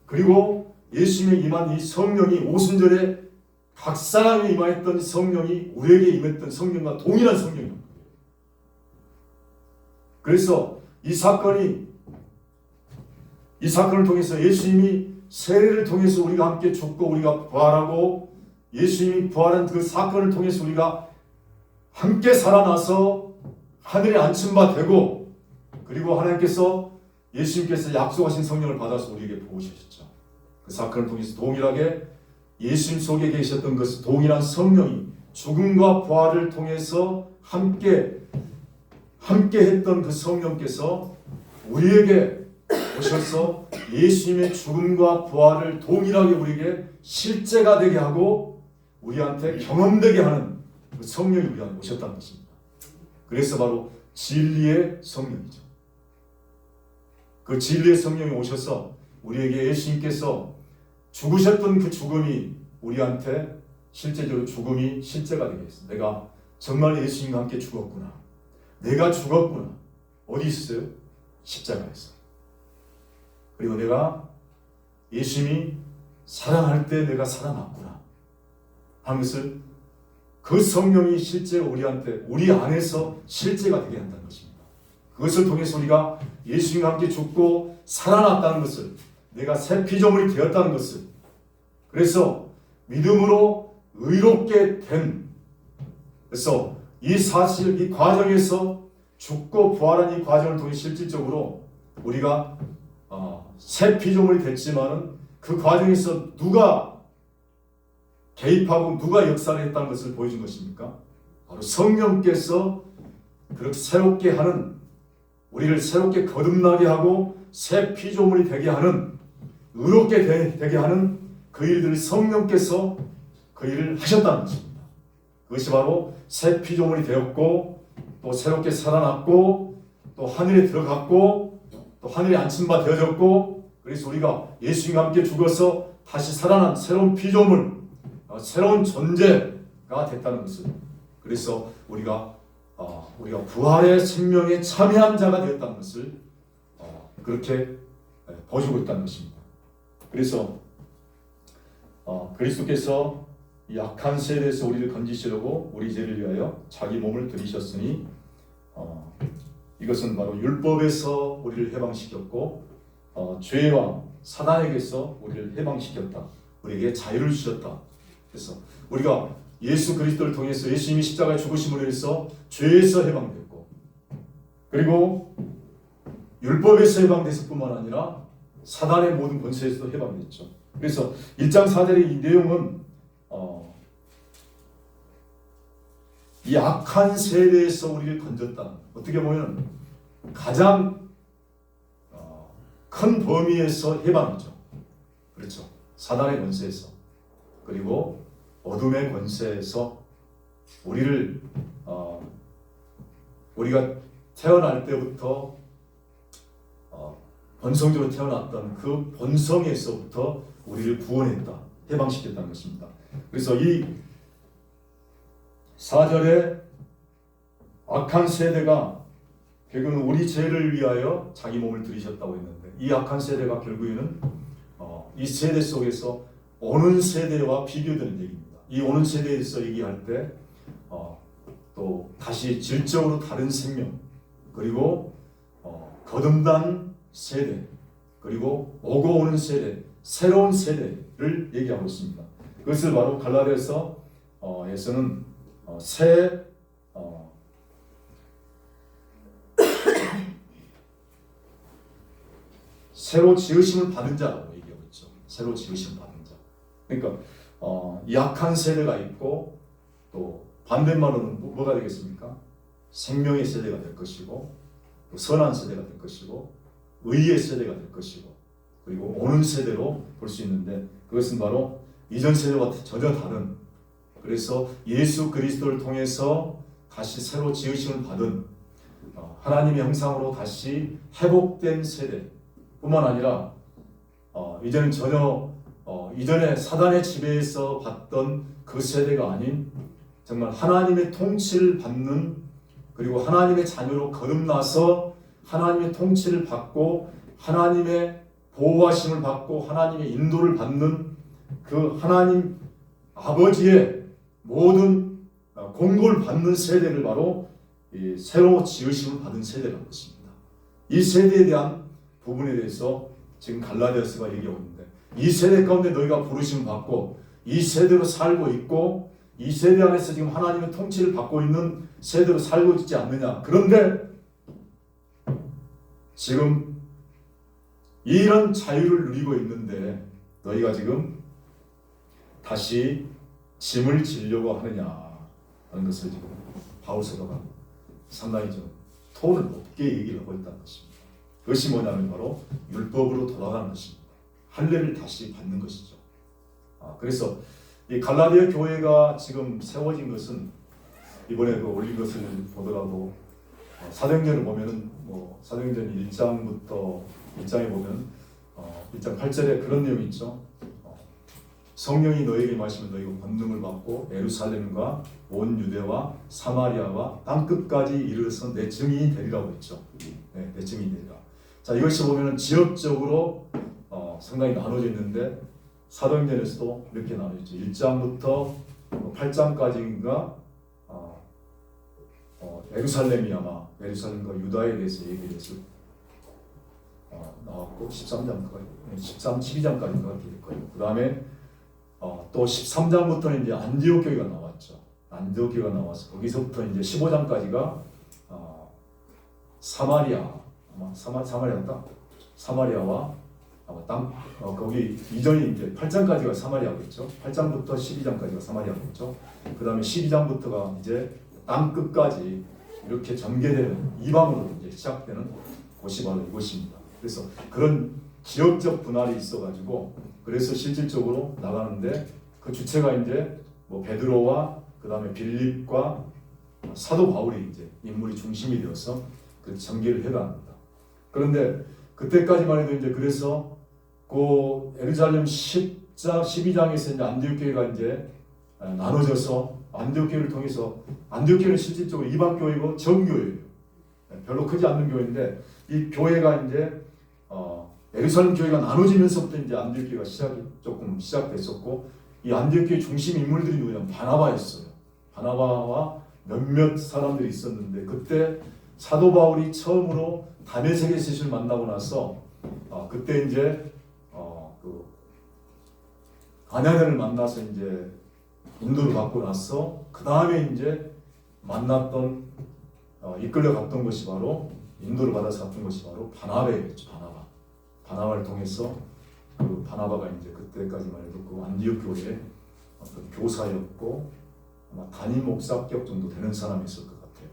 그리고 예수님의 임한 이 성령이 오순절에 각 사람에 임하였던 성령이 우리에게 임했던 성령과 동일한 성령입니다. 그래서 이 사건을 통해서 예수님이 세례를 통해서 우리가 함께 죽고 우리가 부활하고 예수님이 부활한 그 사건을 통해서 우리가 함께 살아나서 하늘에 앉힌 바 되고 그리고 하나님께서 예수님께서 약속하신 성령을 받아서 우리에게 부으셨죠. 그 사건을 통해서 동일하게 예수님 속에 계셨던 것은 동일한 성령이 죽음과 부활을 통해서 함께 했던 그 성령께서 우리에게 오셔서 예수님의 죽음과 부활을 동일하게 우리에게 실제가 되게 하고 우리한테 경험되게 하는 그 성령이 우리한테 오셨다는 것입니다. 그래서 바로 진리의 성령이죠. 그 진리의 성령이 오셔서 우리에게 예수님께서 죽으셨던 그 죽음이 우리한테 실제적으로 죽음이 실제가 되게 했어요. 내가 정말 예수님과 함께 죽었구나. 내가 죽었구나. 어디 있었어요? 십자가에서. 그리고 내가 예수님이 살아날 때 내가 살아났구나 하는 것을 그 성령이 실제로 우리한테 우리 안에서 실제가 되게 한다는 것입니다. 그것을 통해서 우리가 예수님과 함께 죽고 살아났다는 것을 내가 새 피조물이 되었다는 것을 그래서 믿음으로 의롭게 된 그래서 이 사실 이 과정에서 죽고 부활한 이 과정을 통해 실질적으로 우리가 새 피조물이 됐지만은 그 과정에서 누가 개입하고 누가 역사를 했다는 것을 보여준 것입니까? 바로 성령께서 그렇게 새롭게 하는 우리를 새롭게 거듭나게 하고 새 피조물이 되게 하는 의롭게 되게 하는 그 일들을 성령께서 그 일을 하셨다는 것입니다. 그것이 바로 새 피조물이 되었고 또 새롭게 살아났고 또 하늘에 들어갔고 또 하늘에 앉힌 바 되어졌고 그래서 우리가 예수님과 함께 죽어서 다시 살아난 새로운 피조물 새로운 존재가 됐다는 것을 그래서 우리가 부활의 생명에 참여한 자가 되었다는 것을 그렇게 보여주고 있다는 것입니다. 그래서 그리스도께서 이 악한 세대에서 우리를 건지시려고 우리 죄를 위하여 자기 몸을 들이셨으니 이것은 바로 율법에서 우리를 해방시켰고 죄와 사단에게서 우리를 해방시켰다. 우리에게 자유를 주셨다. 그래서 우리가 예수 그리스도를 통해서 예수님이 십자가에 죽으심으로 해서 죄에서 해방됐고 그리고 율법에서 해방됐을 뿐만 아니라 사단의 모든 권세에서도 해방됐죠. 그래서 1장 4절의 이 내용은 이 악한 세대에서 우리를 건졌다. 어떻게 보면 가장 큰 범위에서 해방이죠. 그렇죠. 사단의 권세에서 그리고 어둠의 권세에서 우리를 우리가 태어날 때부터 본성적으로 태어났던 그 본성에서부터 우리를 구원했다, 해방시켰다는 것입니다. 그래서 이 4절에 악한 세대가 결국은 우리 죄를 위하여 자기 몸을 들이셨다고 했는데 이 악한 세대가 결국에는 이 세대 속에서 오는 세대와 비교되는 얘기입니다. 이 오는 세대에서 얘기할 때 또 다시 질적으로 다른 생명 그리고 거듭난 세대 그리고 오고 오는 세대 새로운 세대를 얘기하고 있습니다. 그것을 바로 갈라디아서에서는 새로 지으심을 받은 자라고 얘기하고 있죠. 새로 지으심을 받은 자. 그러니까 약한 세대가 있고 또 반대말로는 뭐가 되겠습니까? 생명의 세대가 될 것이고 또 선한 세대가 될 것이고 의의 세대가 될 것이고 그리고 오는 세대로 볼 수 있는데 그것은 바로 이전 세대와 전혀 다른 그래서 예수 그리스도를 통해서 다시 새로 지으심을 받은 하나님의 형상으로 다시 회복된 세대 뿐만 아니라 이제는 전혀 이전에 사단의 지배에서 받던 그 세대가 아닌 정말 하나님의 통치를 받는 그리고 하나님의 자녀로 거듭나서 하나님의 통치를 받고 하나님의 보호하심을 받고 하나님의 인도를 받는 그 하나님 아버지의 모든 공고를 받는 세대를 바로 새로 지으심을 받은 세대라는 것입니다. 이 세대에 대한 부분에 대해서 지금 갈라디아서가 얘기하고 있는데, 이 세대 가운데 너희가 부르심을 받고 이 세대로 살고 있고 이 세대 안에서 지금 하나님의 통치를 받고 있는 세대로 살고 있지 않느냐. 그런데 지금 이런 자유를 누리고 있는데 너희가 지금 다시 짐을 지려고 하느냐 하는 것을 지금 바울 사도가 상당히 좀 톤을 높게 얘기를 하고 있다는 것입니다. 그것이 뭐냐면 바로 율법으로 돌아가는 것입니다. 할례를 다시 받는 것이죠. 그래서 이 갈라디아 교회가 지금 세워진 것은 이번에 그 올린 것을 보더라도 사도행전을 보면은 사도행전 1장에 보면 1장 8절에 그런 내용이 있죠. 성령이 너에게 임하시면 너희가 권능을 받고 예루살렘과 온 유대와 사마리아와 땅끝까지 이르러서 내 증인이 되리라고 했죠. 네, 내 증인이 되리라. 자, 이것이 보면은 지역적으로 상당히 나눠져 있는데 사도행전에서도 이렇게 나눠져 있죠. 1장부터 8장까지인가 예루살렘이 아마 예루살렘과 유다에 대해서 얘기를 해서 나왔고 12장까지인가 이렇게 될 거예요. 그 다음에 또 13장부터는 이제 안디옥 교회가 나왔죠. 안디옥 교회가 나와서 거기서부터 이제 15장까지가 사마리아와 거기 이전이 이제 8장까지가 사마리아겠죠. 8장부터 12장까지가 사마리아겠죠. 그 다음에 12장부터가 이제 땅 끝까지 이렇게 전개되는 이방으로 이제 시작되는 곳이 바로 이곳입니다. 그래서 그런 지역적 분할이 있어가지고 그래서 실질적으로 나가는데 그 주체가 이제 베드로와 그 다음에 빌립과 사도 바울이 이제 인물이 중심이 되어서 그 전개를 해갑니다. 그런데 그때까지만 해도 이제 그래서 그 예루살렘 12장에서 이제 안디옥 교회가 이제 나눠져서 안디옥 교회를 통해서 안디옥 교회는 실질적으로 이방 교회고 정교회예요. 별로 크지 않는 교회인데 이 교회가 이제 예루살렘 교회가 나눠지면서부터 이제 안디옥 교회가 조금 시작됐었고 이 안디옥 교회 중심 인물들이 누구냐면 바나바였어요. 바나바와 몇몇 사람들이 있었는데 그때 사도 바울이 처음으로 다메섹의 셋을 만나고 나서 그때 이제 그 가나안을 만나서 이제 인도를 받고 나서 그 다음에 이제 만났던 이끌려 갔던 것이 바로 인도를 받아서 갔던 것이 바로 바나바였죠. 바나바를 통해서 그 바나바가 이제 그때까지만 해도 그 안디옥 교회의 어떤 교사였고 아마 담임 목사격 정도 되는 사람이었을 것 같아요.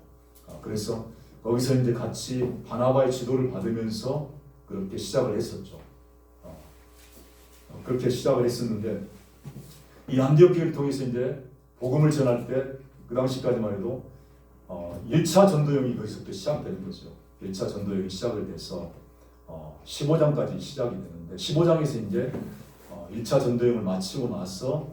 그래서 거기서 이제 같이 바나바의 지도를 받으면서 그렇게 시작을 했었죠. 그렇게 시작을 했었는데 이 안디옥 교회를 통해서 이제 복음을 전할 때 그 당시까지만 해도 1차 전도여행이 거기서부터 시작되는 거죠. 1차 전도여행이 시작을 돼서 15장까지 시작이 되는데 15장에서 이제 1차 전도여행을 마치고 나서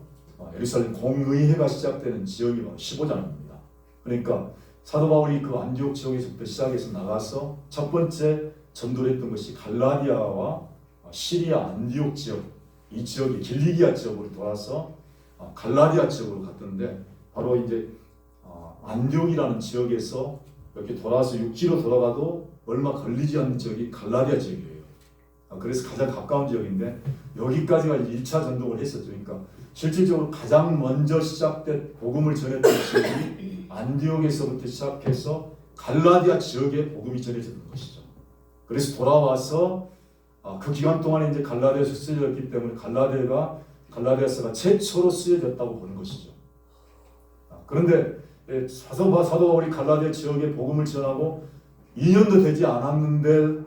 예루살렘 공의회가 시작되는 지역이 바로 15장입니다. 그러니까 사도 바울이 그 안디옥 지역에서부터 시작해서 나가서 첫 번째 전도를 했던 것이 갈라디아와 시리아 안디옥 지역, 이 지역이 길리기아 지역으로 돌아서 갈라디아 지역으로 갔던데 바로 이제 안디옥이라는 지역에서 이렇게 돌아서 6km 돌아가도 얼마 걸리지 않는 지역이 갈라디아 지역이에요. 그래서 가장 가까운 지역인데 여기까지가 1차 전도를 했었죠. 그러니까 실질적으로 가장 먼저 시작된 복음을 전했던 지역이 안디옥에서부터 시작해서 갈라디아 지역에 복음이 전해졌던 것이죠. 그래서 돌아와서 그 기간 동안에 이제 갈라디아에서 쓰여졌기 때문에 갈라디아서가 최초로 쓰여졌다고 보는 것이죠. 그런데 사도 바울이 갈라디아 지역에 복음을 전하고 2년도 되지 않았는데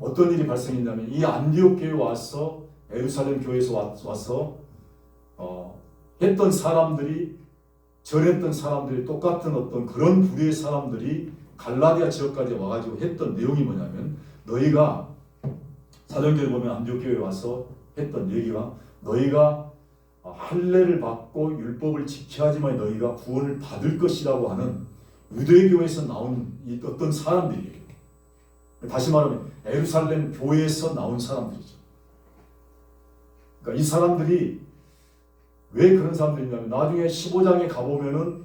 어떤 일이 발생했냐면 이 안디옥 교회에 와서 예루살렘 교회에서 와서 했던 사람들이 전했던 사람들이 똑같은 어떤 그런 부류의 사람들이 갈라디아 지역까지 와가지고 했던 내용이 뭐냐면 너희가 사도행전을 보면 안디옥 교회에 와서 했던 얘기가 너희가 할례를 받고 율법을 지켜야지만 너희가 구원을 받을 것이라고 하는 유대교에서 나온 어떤 사람들이에요. 다시 말하면 예루살렘 교회에서 나온 사람들이죠. 그러니까 이 사람들이 왜 그런 사람들이냐면 나중에 15장에 가보면은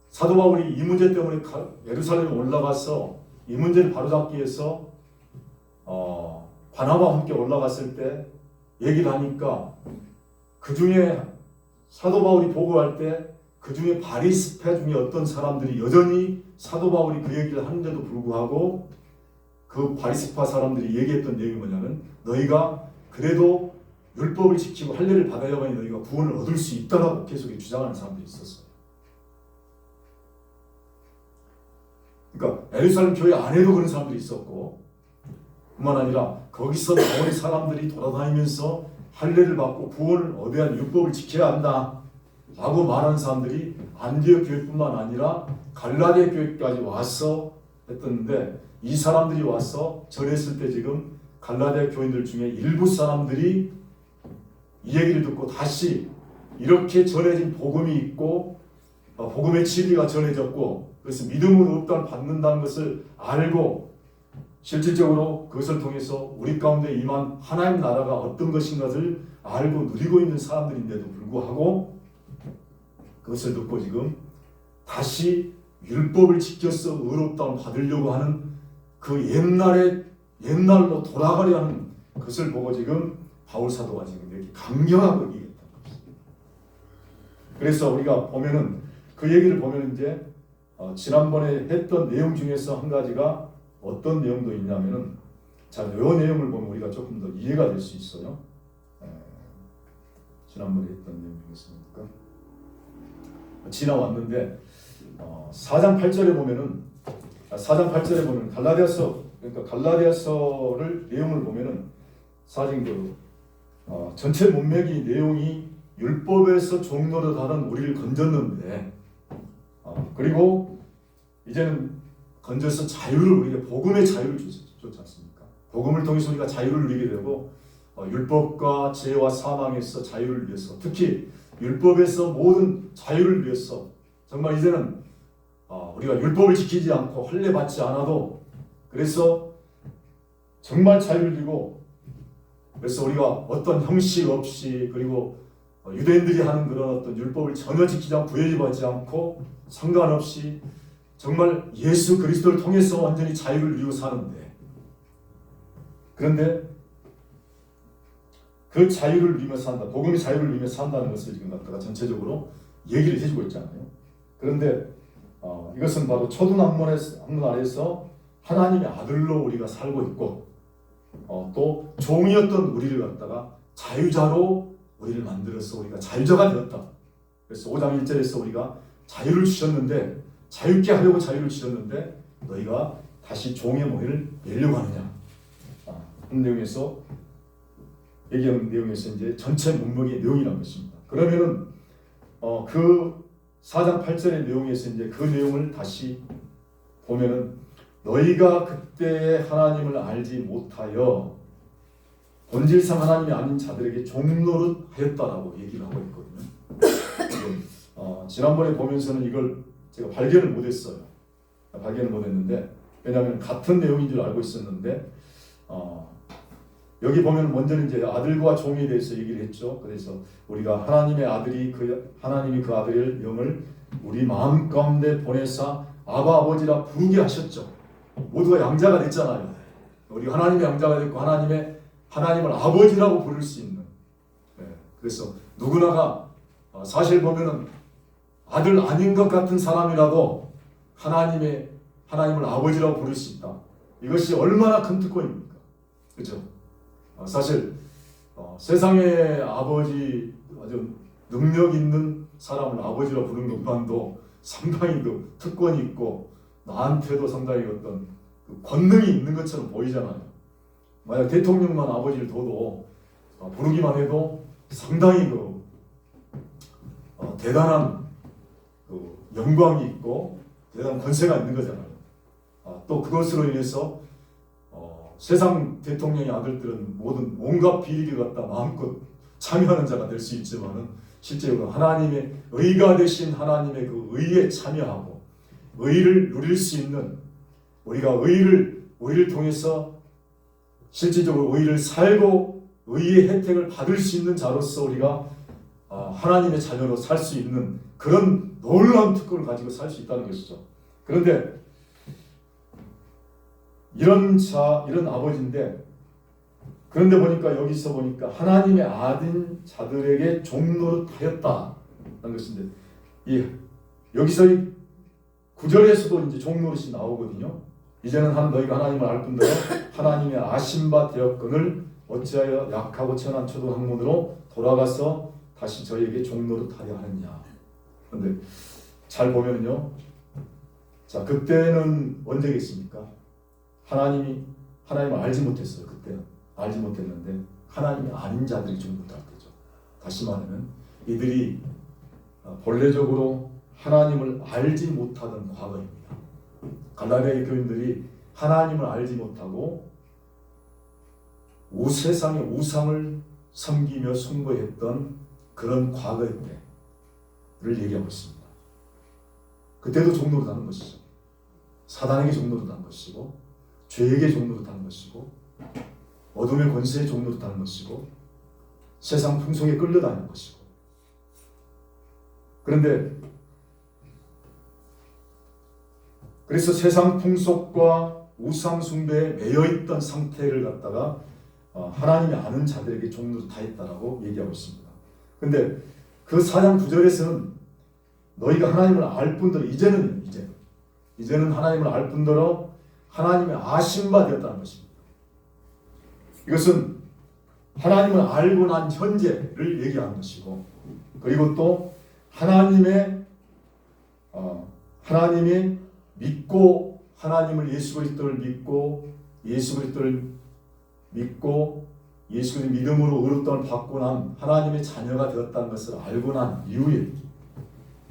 사도 바울이 이 문제 때문에 예루살렘에 올라가서 이 문제를 바로잡기 위해서 바나바와 함께 올라갔을 때 얘기를 하니까 그 중에 사도 바울이 보고할 때 그 중에 바리스파 중에 어떤 사람들이 여전히 사도 바울이 그 얘기를 하는데도 불구하고 그 바리스파 사람들이 얘기했던 내용이 뭐냐면 너희가 그래도 율법을 지키고 할례를 받아야만이 너희가 구원을 얻을 수 있다라고 계속 주장하는 사람들이 있었어요. 그러니까 예루살렘 교회 안에도 그런 사람들이 있었고 뿐만 아니라 거기서 나온 사람들이 돌아다니면서 할례를 받고 구원을 얻어야 하는 율법을 지켜야 한다 라고 말하는 사람들이 안디옥 교회뿐만 아니라 갈라디아 교회까지 와서 했었는데 이 사람들이 와서 전했을 때 지금 갈라디아 교인들 중에 일부 사람들이 이 얘기를 듣고 다시 이렇게 전해진 복음이 있고 복음의 진리가 전해졌고 그래서 믿음으로 up당을 받는다는 것을 알고 실질적으로 그것을 통해서 우리 가운데 임한 하나님 나라가 어떤 것인 것을 알고 누리고 있는 사람들인데도 불구하고 그것을 듣고 지금 다시 율법을 지켜서 의롭다움을 받으려고 하는 그 옛날로 돌아가려 하는 것을 보고 지금 바울 사도가 지금 이렇게 강경하고 얘기했던 것입니다. 그래서 우리가 보면은 그 얘기를 보면 이제 지난번에 했던 내용 중에서 한 가지가 어떤 내용도 있냐면은 자, 이 내용을 보면 우리가 조금 더 이해가 될 수 있어요. 지난번에 했던 내용 중에서니까 지나왔는데 4장 8절에 보면은 4장 8절에 보면 갈라디아서 그러니까 갈라디아서를 내용을 보면은 사실 전체 문맥이 내용이 율법에서 종노릇하는 우리를 건졌는데 그리고 이제는 건져서 자유를 우리에게 복음의 자유를 줬지 않습니까? 복음을 통해서 우리가 자유를 누리게 되고 율법과 죄와 사망에서 자유를 위해서 특히 율법에서 모든 자유를 위해서 정말 이제는 우리가 율법을 지키지 않고 할례 받지 않아도 그래서 정말 자유를 누리고 그래서 우리가 어떤 형식 없이 그리고 유대인들이 하는 그런 어떤 율법을 전혀 지키지 않고 구애받지 않고 상관없이 정말 예수 그리스도를 통해서 완전히 자유를 누리고 사는데 그런데 그 자유를 누리며 산다. 복음의 자유를 누리며 산다는 것을 지금 갖다가 전체적으로 얘기를 해주고 있잖아요. 그런데 이것은 바로 초등 학문 아래에서 하나님의 아들로 우리가 살고 있고 또 종이었던 우리를 갖다가 자유자로 우리를 만들어서 우리가 자유자가 되었다. 그래서 5장 1절에서 우리가 자유를 주셨는데 자유케 하려고 자유를 주셨는데 너희가 다시 종의 머리를 내려고 하느냐. 그런 내용에서 얘기하는 내용에서 이제 전체 문맥의 내용이라는 것입니다. 그러면은 그 4장 8절의 내용에서 이제 그 내용을 다시 보면은 너희가 그때 하나님을 알지 못하여 본질상 하나님이 아닌 자들에게 종노릇하였다라고 얘기를 하고 있거든요. 지난번에 보면서는 이걸 제가 발견을 못했어요. 발견을 못했는데 왜냐하면 같은 내용인 줄 알고 있었는데 여기 보면 먼저는 이제 아들과 종에 대해서 얘기를 했죠. 그래서 우리가 하나님의 아들이 하나님이 그 아들의 영을 우리 마음 가운데 보내사 아바 아버지라 부르게 하셨죠. 모두가 양자가 됐잖아요. 우리가 하나님의 양자가 됐고 하나님을 아버지라고 부를 수 있는. 그래서 누구나가 사실 보면은 아들 아닌 것 같은 사람이라도 하나님을 아버지라고 부를 수 있다. 이것이 얼마나 큰 특권입니까? 그렇죠? 사실 세상의 아버지 아주 능력 있는 사람을 아버지라 부르는 것만도 상당히 그 특권이 있고 나한테도 상당히 어떤 그 권능이 있는 것처럼 보이잖아요. 만약 대통령만 아버지를 둬도 부르기만 해도 상당히 그 대단한 그 영광이 있고 대단한 권세가 있는 거잖아요. 또 그것으로 인해서 세상 대통령의 아들들은 모든 온갖 비리를 갖다 마음껏 참여하는 자가 될 수 있지만은 실제로 하나님의 의가 되신 하나님의 그 의에 참여하고 의를 누릴 수 있는 우리가 의를 우리를 통해서 실질적으로 의를 살고 의의 혜택을 받을 수 있는 자로서 우리가 하나님의 자녀로 살 수 있는 그런 놀라운 특권을 가지고 살 수 있다는 것이죠. 그런데 이런 아버지인데, 그런데 보니까 여기서 보니까 하나님의 아들 자들에게 종노릇하였다는 것인데, 여기서 이 9절에서도 이제 종노릇이 나오거든요. 이제는 너희가 하나님을 알 뿐더러 하나님의 아신 바 되었거늘 어찌하여 약하고 천한 초등 학문으로 돌아가서 다시 저희에게 종노릇하려 하느냐. 그런데 잘 보면요, 자, 그때는 언제겠습니까? 하나님을 알지 못했어요. 그때는 알지 못했는데 하나님이 아닌 자들이 종노릇할 때죠. 다시 말하면 이들이 본래적으로 하나님을 알지 못하던 과거입니다. 갈라디아 교인들이 하나님을 알지 못하고 세상의 우상을 섬기며 숭배했던 그런 과거의 때를 얘기하고 있습니다. 그때도 종노릇하는 것이죠. 사단에게 종노릇하는 것이고, 죄에게 종노릇하는 것이고, 어둠의 권세에 종노릇하는 것이고, 세상 풍속에 끌려다니는 것이고. 그런데 그래서 세상 풍속과 우상 숭배에 매여있던 상태를 갖다가 하나님이 아는 자들에게 종노릇하였다라고 얘기하고 있습니다. 그런데 그 4장 9절에서는 너희가 하나님을 알 뿐더러 이제는 하나님을 알 뿐더러 하나님의 아신 바 되었다는 것입니다. 이것은 하나님을 알고 난 현재를 얘기하는 것이고, 그리고 또 하나님이 믿고 하나님을 예수 그리스도를 믿고 예수 그리스도 믿음으로 의롭다함을 받고 난 하나님의 자녀가 되었다는 것을 알고 난 이후에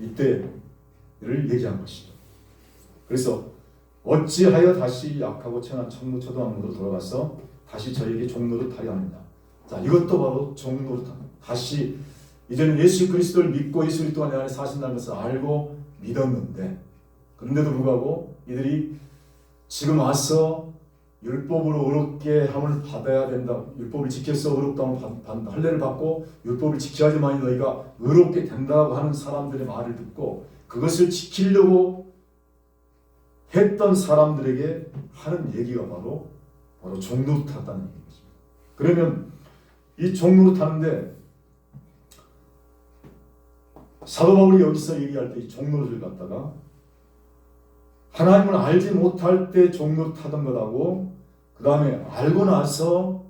이때를 얘기한 것이죠. 그래서 어찌하여 다시 약하고 천한 초등학문으로 돌아가서 다시 저에게 종노릇하려 하느냐. 자, 이것도 바로 종노릇합니다. 다시 이제는 예수 그리스도를 믿고 예수 그리스도가 내 안에 사신다는 것을 알고 믿었는데, 그런데도 불구하고 이들이 지금 와서 율법으로 의롭게 함을 받아야 된다. 율법을 지켜서 의롭다함을 받는다. 할례를 받고 율법을 지켜야지만 너희가 의롭게 된다고 하는 사람들의 말을 듣고 그것을 지키려고 했던 사람들에게 하는 얘기가 바로 종노릇하다는 얘기입니다. 그러면 이 종노릇하는데 사도 바울이 여기서 얘기할 때 이 종노릇을 갖다가 하나님을 알지 못할 때 종노릇하던 것하고, 그 다음에 알고 나서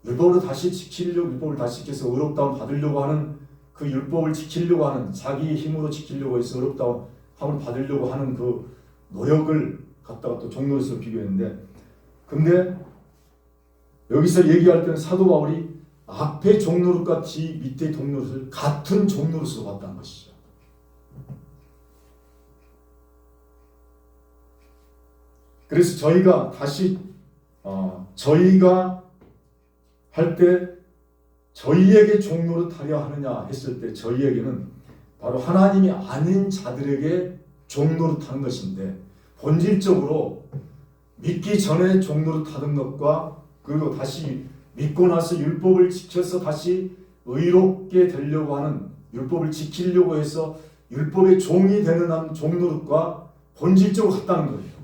율법을 다시 지키려고, 율법을 다시 지켜서 의롭다함을 받으려고 하는 그 율법을 지키려고 하는, 자기 힘으로 지키려고 해서 의롭다함을 받으려고 하는 그 노력을 갖다가 또 종노릇으로 비교했는데, 근데 여기서 얘기할 때는 사도 바울이 앞에 종노릇과 뒤 밑에 종노릇을 같은 종노릇으로 봤다는 것이죠. 그래서 저희가 다시 저희가 할 때 저희에게 종노릇하려 하느냐 했을 때 저희에게는 바로 하나님이 아닌 자들에게 종노릇하는 것인데, 본질적으로 믿기 전에 종노릇하던 것과 그리고 다시 믿고 나서 율법을 지켜서 다시 의롭게 되려고 하는, 율법을 지키려고 해서 율법의 종이 되는 한 종노릇과 본질적으로 같다는 거예요.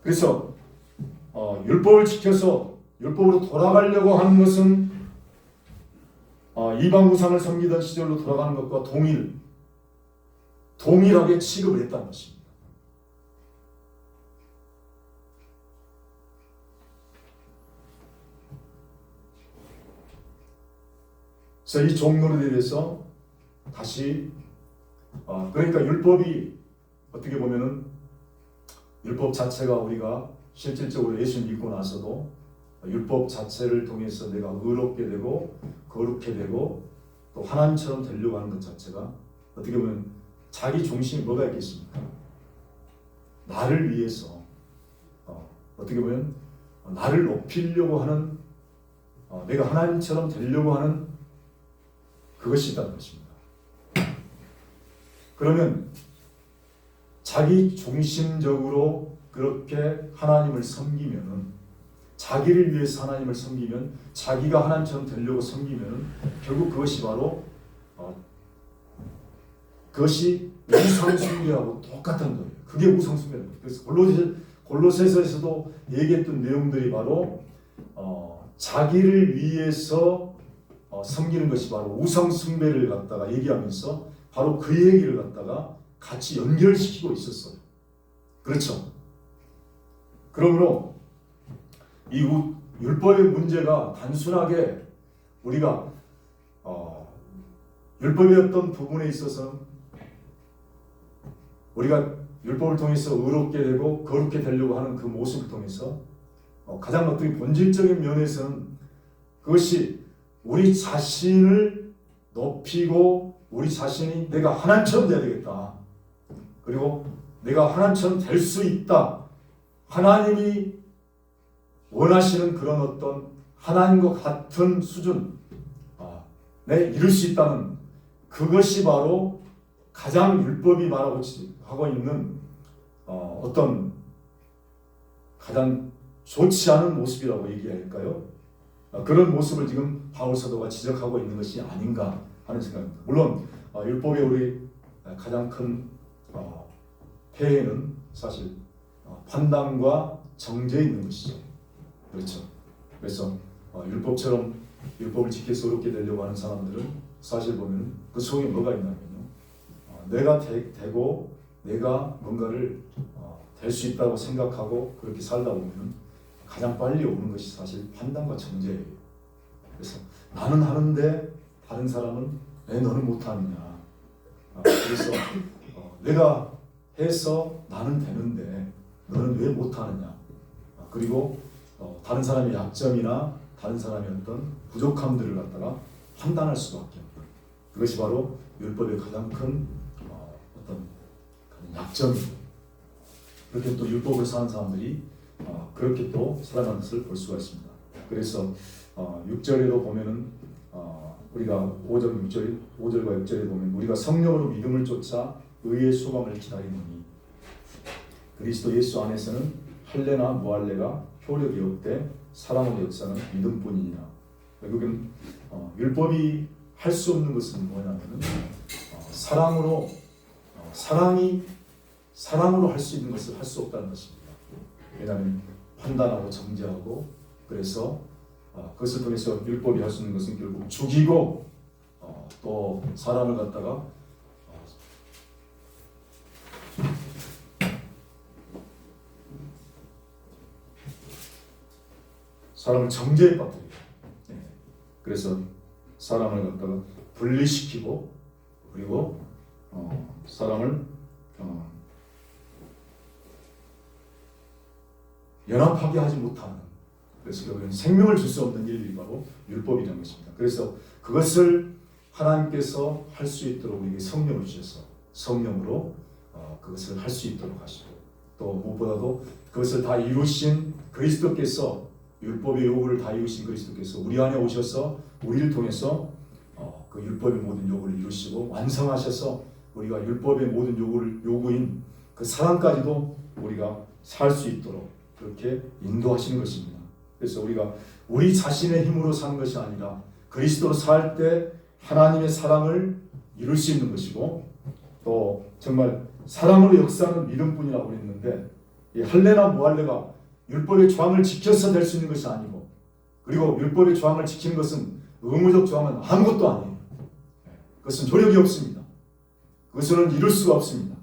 그래서 율법을 지켜서 율법으로 돌아가려고 하는 것은 이방 우상을 섬기던 시절로 돌아가는 것과 동일하게 취급을 했다는 것입니다. 그래서 이 종노릇에 대해서 다시 그러니까 율법이 어떻게 보면은 율법 자체가 우리가 실질적으로 예수 믿고 나서도 율법 자체를 통해서 내가 의롭게 되고 거룩해 되고 또 하나님처럼 되려고 하는 것 자체가 어떻게 보면 자기 중심이 뭐가 있겠습니까? 나를 위해서 어떻게 보면 나를 높이려고 하는, 내가 하나님처럼 되려고 하는 그것이 있다는 것입니다. 그러면 자기 중심적으로 그렇게 하나님을 섬기면은, 자기를 위해서 하나님을 섬기면, 자기가 하나님처럼 되려고 섬기면은 결국 그것이 바로 그것이 우상숭배하고 똑같은 거예요. 그게 우상숭배예요. 그래서 골로새서에서도 얘기했던 내용들이 바로 자기를 위해서 섬기는 것이 바로 우상숭배를 갖다가 얘기하면서 바로 그 얘기를 갖다가 같이 연결시키고 있었어요. 그렇죠? 그러므로 이 율법의 문제가 단순하게 우리가 율법의 어떤 부분에 있어서 우리가 율법을 통해서 의롭게 되고 거룩게 되려고 하는 그 모습을 통해서 가장 어떤 본질적인 면에서는 그것이 우리 자신을 높이고 우리 자신이 내가 하나님처럼 돼야 되겠다. 그리고 내가 하나님처럼 될 수 있다. 하나님이 원하시는 그런 어떤 하나님과 같은 수준에 이룰 수 있다는 그것이 바로 가장 율법이 말하고 있는 어떤 가장 좋지 않은 모습이라고 얘기할까요? 그런 모습을 지금 바울 사도가 지적하고 있는 것이 아닌가 하는 생각입니다. 물론 율법의 우리 가장 큰 폐해는 사실 판단과 정죄에 있는 것이죠. 그렇죠. 그래서 율법처럼 율법을 지켜서 어렵게 되려고 하는 사람들은 사실 보면 그 속에 뭐가 있냐면요. 내가 되고 내가 뭔가를 될 수 있다고 생각하고 그렇게 살다 보면 가장 빨리 오는 것이 사실 판단과 정죄예요. 그래서 나는 하는데 다른 사람은 왜 너는 못하느냐. 그래서 내가 해서 나는 되는데 너는 왜 못하느냐. 그리고 다른 사람의 약점이나 다른 사람의 어떤 부족함들을 갖다가 판단할 수밖에 없다. 그것이 바로 율법의 가장 큰 어떤 약점이고, 그렇게 또 율법을 사는 사람들이 그렇게 또 살아가는 것을 볼 수가 있습니다. 그래서 6절에도 보면은 우리가 5절과 6절에 보면 우리가 성령으로 믿음을 쫓아 의의 소망을 기다리노니 그리스도 예수 안에서는 할례나 무할례가 효력이 없되 사랑으로 역사는 믿음뿐이니라. 결국은 율법이 할 수 없는 것은 뭐냐면은 사랑으로 할 수 있는 것을 할 수 없다는 것입니다. 왜냐하면 판단하고 정죄하고, 그래서 그것을 통해서 율법이 할 수 있는 것은 결국 죽이고 또 사람을 갖다가 사람을 정죄에 빠뜨려요. 그래서 사람을 갖다가 분리시키고, 그리고 사람을 연합하게 하지 못하는, 그래서 결국은 생명을 줄 수 없는 일이 바로 율법이라는 것입니다. 그래서 그것을 하나님께서 할 수 있도록 우리에게 성령을 주셔서 성령으로 그것을 할 수 있도록 하시고, 또 무엇보다도 그것을 다 이루신 그리스도께서, 율법의 요구를 다 이루신 그리스도께서 우리 안에 오셔서 우리를 통해서 그 율법의 모든 요구를 이루시고 완성하셔서 우리가 율법의 모든 요구인 그 사랑까지도 우리가 살 수 있도록 그렇게 인도하시는 것입니다. 그래서 우리가 우리 자신의 힘으로 사는 것이 아니라 그리스도로 살 때 하나님의 사랑을 이룰 수 있는 것이고, 또 정말 사랑으로 역사하는 믿음뿐이라고 했는데, 이 할례나 무할례가 율법의 조항을 지켜서 될 수 있는 것이 아니고, 그리고 율법의 조항을 지키는 것은 의무적 조항은 아무것도 아니에요. 그것은 조력이 없습니다. 그것은 이룰 수가 없습니다.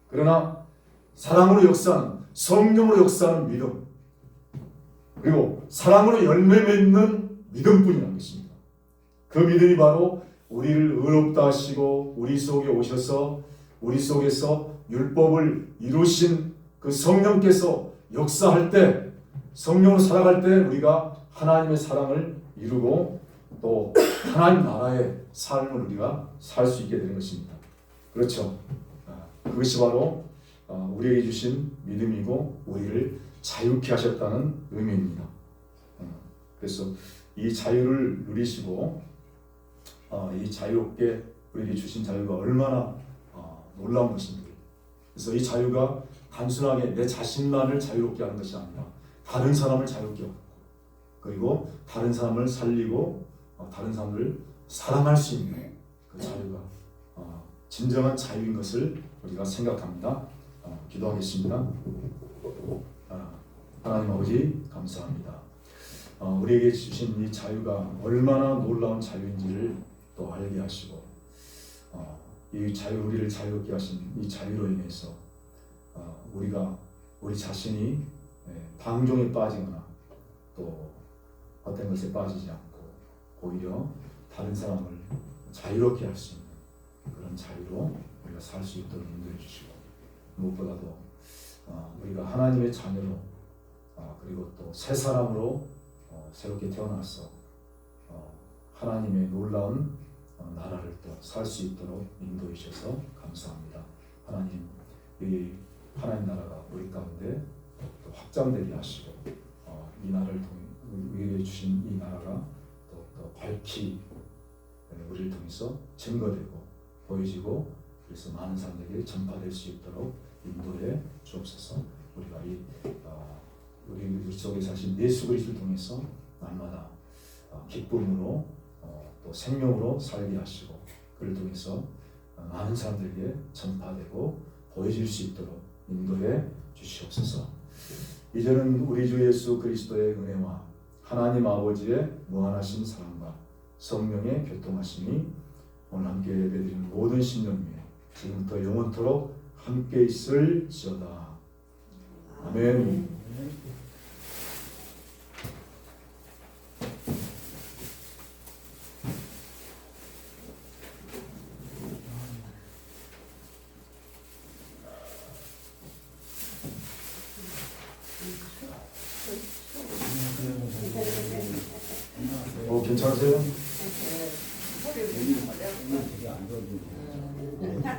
그러나 사랑으로 역사하는, 성령으로 역사하는 믿음, 그리고 사랑으로 열매 맺는 믿음뿐이라는 것입니다. 그 믿음이 바로 우리를 의롭다 하시고 우리 속에 오셔서 우리 속에서 율법을 이루신 그 성령께서 역사할 때, 성령으로 살아갈 때 우리가 하나님의 사랑을 이루고 또 하나님 나라의 삶을 우리가 살 수 있게 되는 것입니다. 그렇죠. 그것이 바로 우리에게 주신 믿음이고 우리를 자유케 하셨다는 의미입니다. 그래서 이 자유를 누리시고 이 자유롭게 우리에게 주신 자유가 얼마나 놀라운 것입니다. 그래서 이 자유가 단순하게 내 자신만을 자유롭게 하는 것이 아니라 다른 사람을 자유롭게 하고 그리고 다른 사람을 살리고 다른 사람을 사랑할 수 있는 그 자유가 진정한 자유인 것을 우리가 생각합니다. 기도하겠습니다. 하나님 아버지 감사합니다. 우리에게 주신 이 자유가 얼마나 놀라운 자유인지를 또 알게 하시고 이 자유 우리를 자유롭게 하신 이 자유로 인해서 우리가 우리 자신이 방종에 빠지거나 또 어떤 것에 빠지지 않고 오히려 다른 사람을 자유롭게 할 수 있는 그런 자유로 우리가 살 수 있도록 인도해 주시고 무엇보다도 우리가 하나님의 자녀로 그리고 또 새 사람으로 새롭게 태어나서 하나님의 놀라운 나라를 또 살 수 있도록 인도해 주셔서 감사합니다. 하나님, 이 하나님 나라가 우리 가운데 또 확장되게 하시고 이 나라를 통해 우리에게 주신 이 나라가 또 밝히 우리를 통해서 증거되고 보여지고 그래서 많은 사람들에게 전파될 수 있도록 인도해 주옵소서. 우리가 우리 속에 사신 예수 그리스도를 통해서 날마다 기쁨으로 또 생명으로 살게 하시고 그를 통해서 많은 사람들에게 전파되고 보여질 수 있도록 인도해 주시옵소서. 이제는 우리 주 예수 그리스도의 은혜와 하나님 아버지의 무한하신 사랑과 성령의 교통하심이 오늘 함께 예배드리는 모든 신령님에 지금부터 영원토록 함께 있을지어다. 아멘. 괜찮으세요?